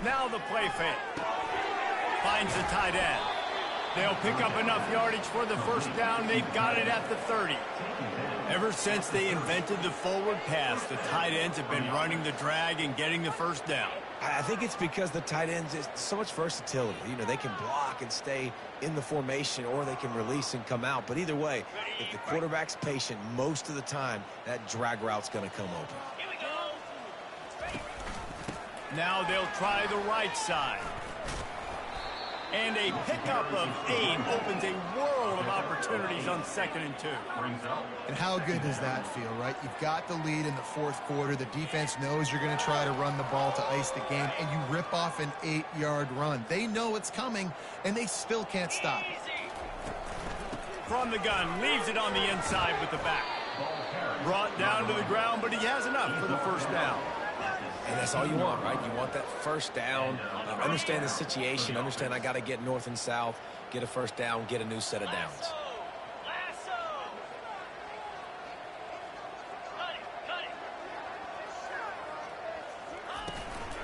Now the play fake. Finds the tight end. They'll pick up enough yardage for the first down. They've got it at the 30. Ever since they invented the forward pass, the tight ends have been running the drag and getting the first down. I think it's because the tight ends is so much versatility. You know, they can block and stay in the formation, or they can release and come out. But either way, if the quarterback's patient most of the time, that drag route's going to come open. Here we go. Now they'll try the right side. And a pickup of 8 opens a world of opportunities on 2nd and 2. And how good does that feel, right? You've got the lead in the 4th quarter. The defense knows you're going to try to run the ball to ice the game, and you rip off an 8-yard run. They know it's coming, and they still can't stop it. From the gun, leaves it on the inside with the back. Brought down to the ground, but he has enough for the first down. And that's all you want, right? You want that first down. Understand the situation. Understand I got to get north and south, get a first down, get a new set of downs. Lasso. Cut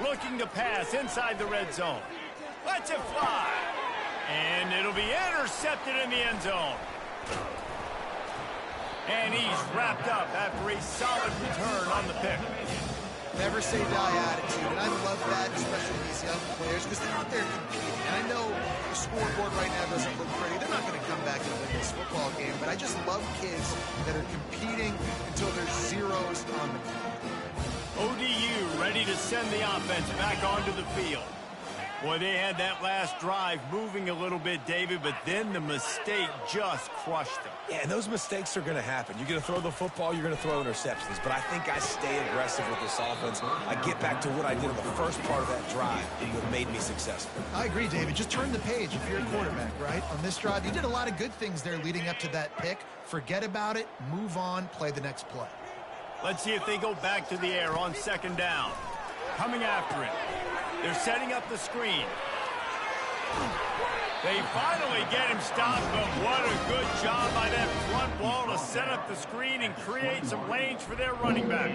it. Looking to pass inside the red zone. Lets it fly. And it'll be intercepted in the end zone. And he's wrapped up after a solid return on the pick. Never say die attitude, and I love that, especially these young players, because they're out there competing. And I know the scoreboard right now doesn't look pretty. They're not going to come back and win this football game, but I just love kids that are competing until there's zeros on the clock. ODU ready to send the offense back onto the field. Boy, they had that last drive moving a little bit, David, but then the mistake just crushed them. Yeah, and those mistakes are going to happen. You're going to throw the football, you're going to throw interceptions. But I think I stay aggressive with this offense. I get back to what I did in the first part of that drive that made me successful. I agree, David. Just turn the page if you're a quarterback, right? On this drive, you did a lot of good things there leading up to that pick. Forget about it, move on, play the next play. Let's see if they go back to the air on 2nd down. Coming after it. They're setting up the screen. They finally get him stopped, but what a good job by that front wall to set up the screen and create some lanes for their running back.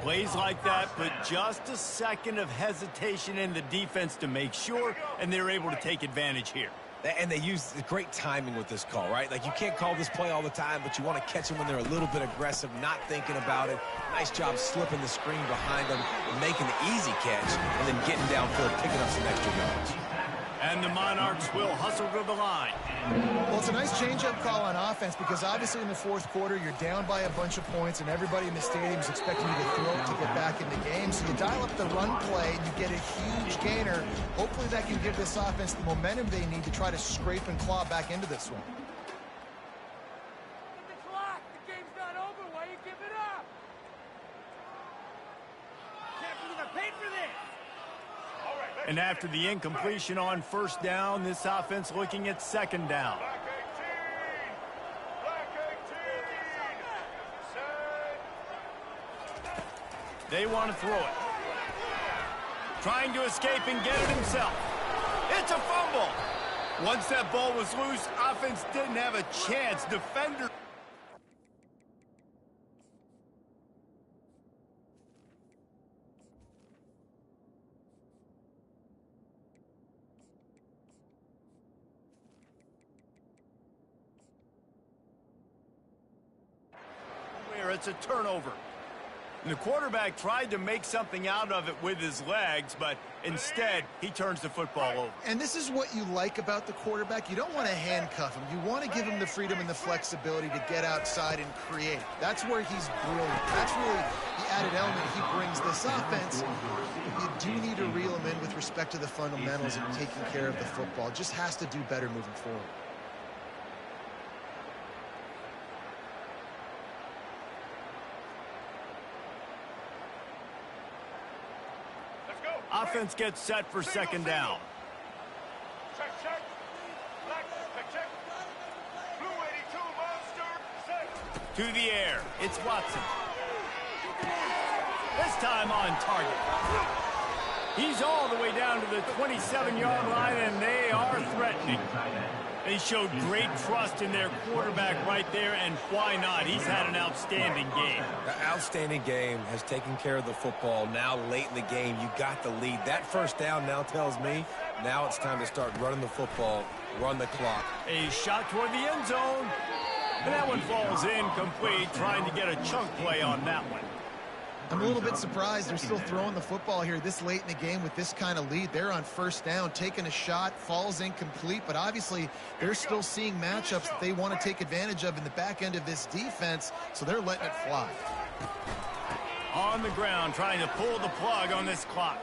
Plays like that, but just a second of hesitation in the defense to make sure, and they're able to take advantage here. And they use great timing with this call, right? Like, you can't call this play all the time, but you want to catch them when they're a little bit aggressive, not thinking about it. Nice job slipping the screen behind them, making the easy catch, and then getting downfield, picking up some extra yards. And the Monarchs will hustle to the line. Well, it's a nice change-up call on offense because obviously in the 4th quarter, you're down by a bunch of points and everybody in the stadium is expecting you to throw to get back in the game. So you dial up the run play and you get a huge gainer. Hopefully that can give this offense the momentum they need to try to scrape and claw back into this one. Get the clock. The game's not over. Why you give it up? Can't believe I paid for this. And after the incompletion on 1st down, this offense looking at 2nd down. They want to throw it. Trying to escape and get it himself. It's a fumble. Once that ball was loose, offense didn't have a chance. Defender. gets a turnover. And the quarterback tried to make something out of it with his legs, but instead, he turns the football over. And this is what you like about the quarterback. You don't want to handcuff him. You want to give him the freedom and the flexibility to get outside and create. That's where he's brilliant. That's really the added element he brings this offense. You do need to reel him in with respect to the fundamentals and taking care of the football. Just has to do better moving forward. Offense gets set for second down. Check, check. Black, check, check. Blue 82, monster, set. To the air, it's Watson. This time on target. He's all the way down to the 27-yard line, and they are threatening. They showed great trust in their quarterback right there, and why not? He's had an outstanding game. The outstanding game has taken care of the football. Now, late in the game, you got the lead. That first down now tells me now it's time to start running the football, run the clock. A shot toward the end zone, and that one falls incomplete, trying to get a chunk play on that one. I'm a little bit surprised they're still throwing the football here this late in the game with this kind of lead. They're on first down, taking a shot, falls incomplete, but obviously they're still seeing matchups that they want to take advantage of in the back end of this defense, so they're letting it fly. On the ground, trying to pull the plug on this clock.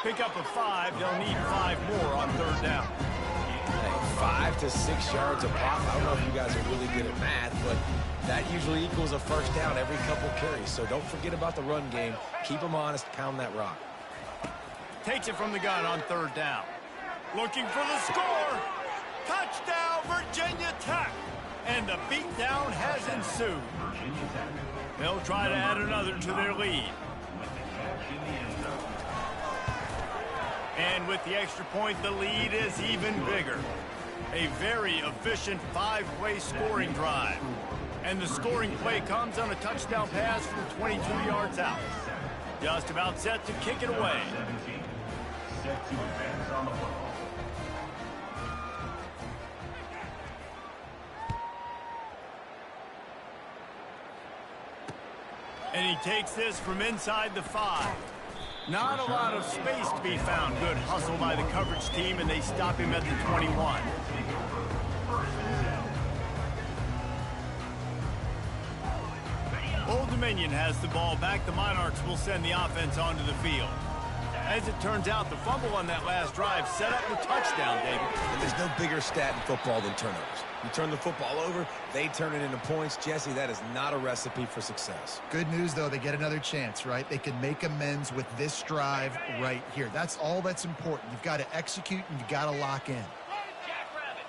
Pick up a 5. They'll need 5 more on third down. Hey, 5 to 6 yards a pop. I don't know if you guys are really good at math, but that usually equals a first down every couple carries. So don't forget about the run game. Keep them honest. Pound that rock. Takes it from the gun on third down. Looking for the score. Touchdown, Virginia Tech. And the beatdown has ensued. They'll try to add another to their lead. And with the extra point, the lead is even bigger. A very efficient 5-play scoring drive. And the scoring play comes on a touchdown pass from 22 yards out. Just about set to kick it away. Set to advance on the football. And he takes this from inside the 5. Not a lot of space to be found. Good hustle by the coverage team, and they stop him at the 21. Old Dominion has the ball back. The Monarchs will send the offense onto the field. As it turns out, the fumble on that last drive set up the touchdown, David. And there's no bigger stat in football than turnovers. You turn the football over, they turn it into points. Jesse, that is not a recipe for success. Good news, though, they get another chance, right? They can make amends with this drive right here. That's all that's important. You've got to execute, and you've got to lock in. Jackrabbit.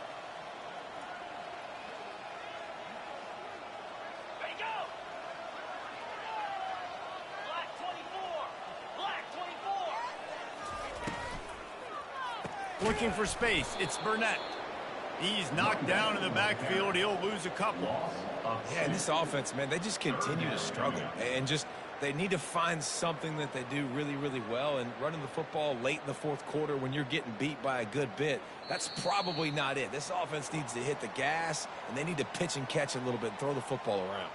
Ready, go. Black 24. Black 24. Looking for space. It's Burnett. He's knocked down in the backfield. He'll lose a couple. Yeah, and this offense, man, they just continue to struggle. And just, they need to find something that they do really, really well. And running the football late in the fourth quarter when you're getting beat by a good bit, that's probably not it. This offense needs to hit the gas, and they need to pitch and catch a little bit and throw the football around.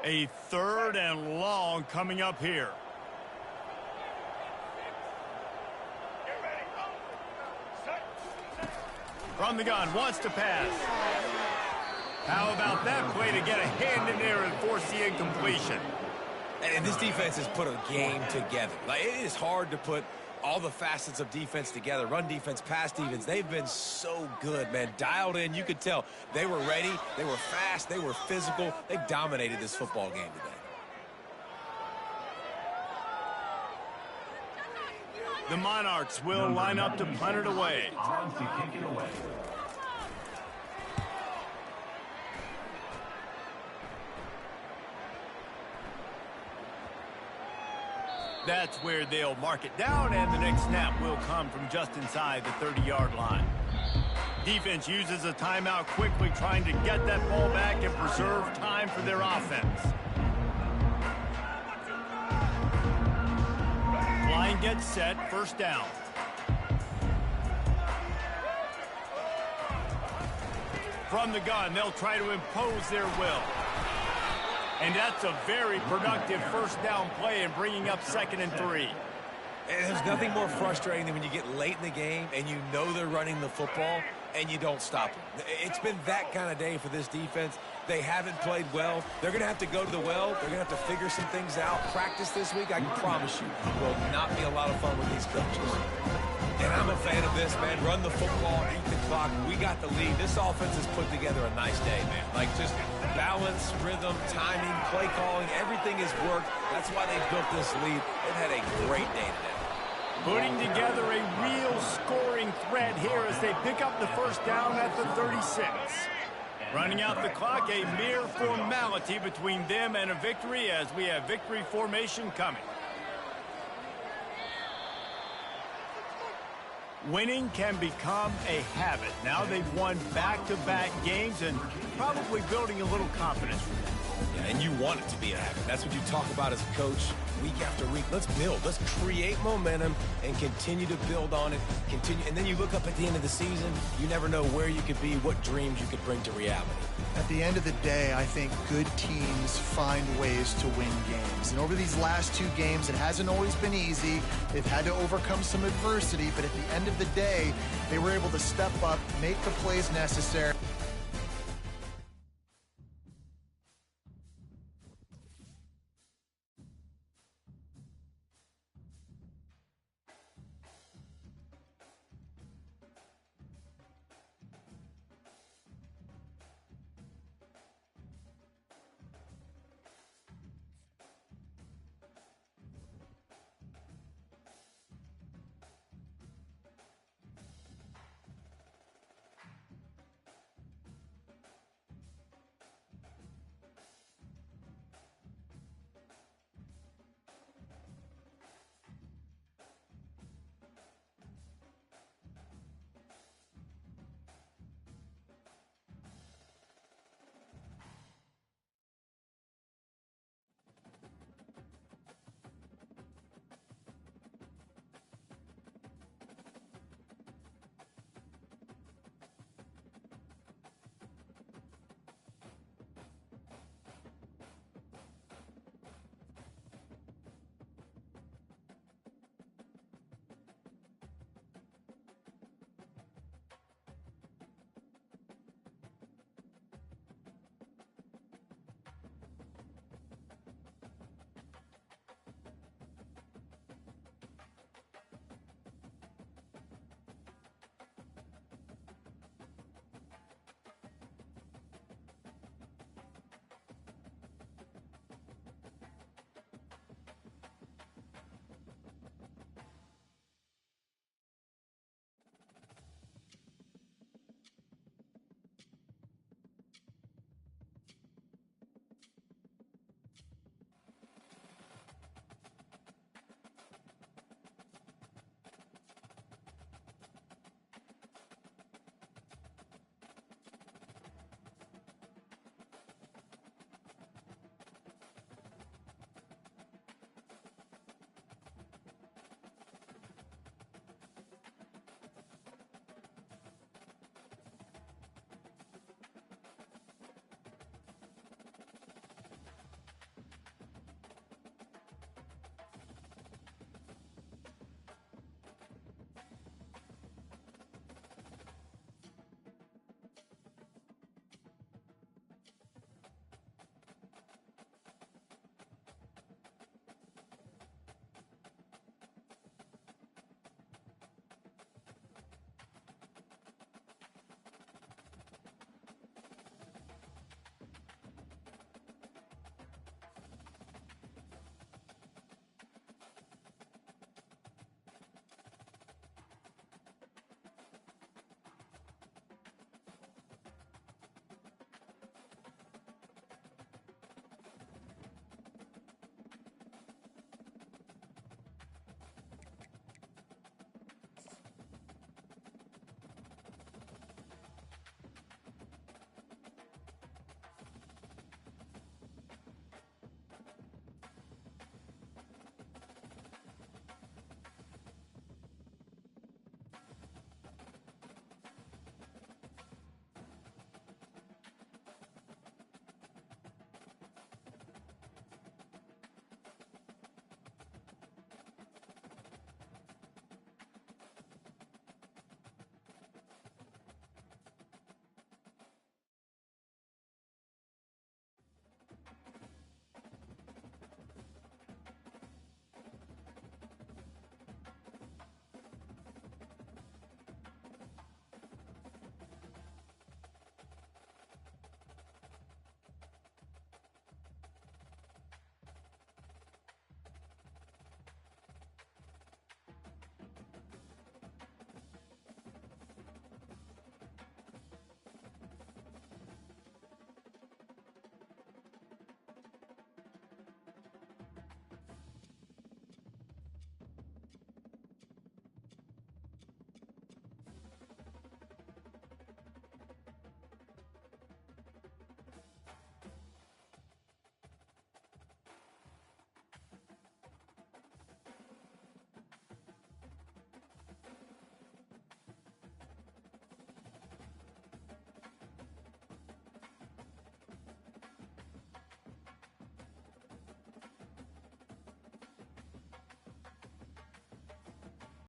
A third and long coming up here. Get ready. Set. From the gun, wants to pass. How about that play to get a hand in there and force the incompletion? And this defense has put a game together. Like, it is hard to put all the facets of defense together. Run defense, pass defense. They've been so good, man. Dialed in. You could tell they were ready. They were fast. They were physical. They dominated this football game today. The Monarchs will line up to punt it away. On to kick it away. That's where they'll mark it down, and the next snap will come from just inside the 30-yard line. Defense uses a timeout quickly, trying to get that ball back and preserve time for their offense. and get set, first down. From the gun, they'll try to impose their will. And that's a very productive first down play in bringing up 2nd and 3. And there's nothing more frustrating than when you get late in the game and you know they're running the football and you don't stop them. It's been that kind of day for this defense. They haven't played well. They're going to have to go to the well. They're going to have to figure some things out. Practice this week, I can promise you, will not be a lot of fun with these coaches. And I'm a fan of this, man. Run the football, eat the clock. We got the lead. This offense has put together a nice day, man. Like, just balance, rhythm, timing, play calling, everything has worked. That's why they built this lead. They've had a great day today. Putting together a real scoring threat here as they pick up the first down at the 36. Running out the clock, a mere formality between them and a victory as we have victory formation coming. Winning can become a habit. Now they've won back-to-back games and probably building a little confidence. Yeah, and you want it to be a habit. That's what you talk about as a coach week after week. Let's build. Let's create momentum and continue to build on it. And then you look up at the end of the season, you never know where you could be, what dreams you could bring to reality. At the end of the day, I think good teams find ways to win games. And over these last 2 games, it hasn't always been easy. They've had to overcome some adversity, but at the end of the day, they were able to step up, make the plays necessary.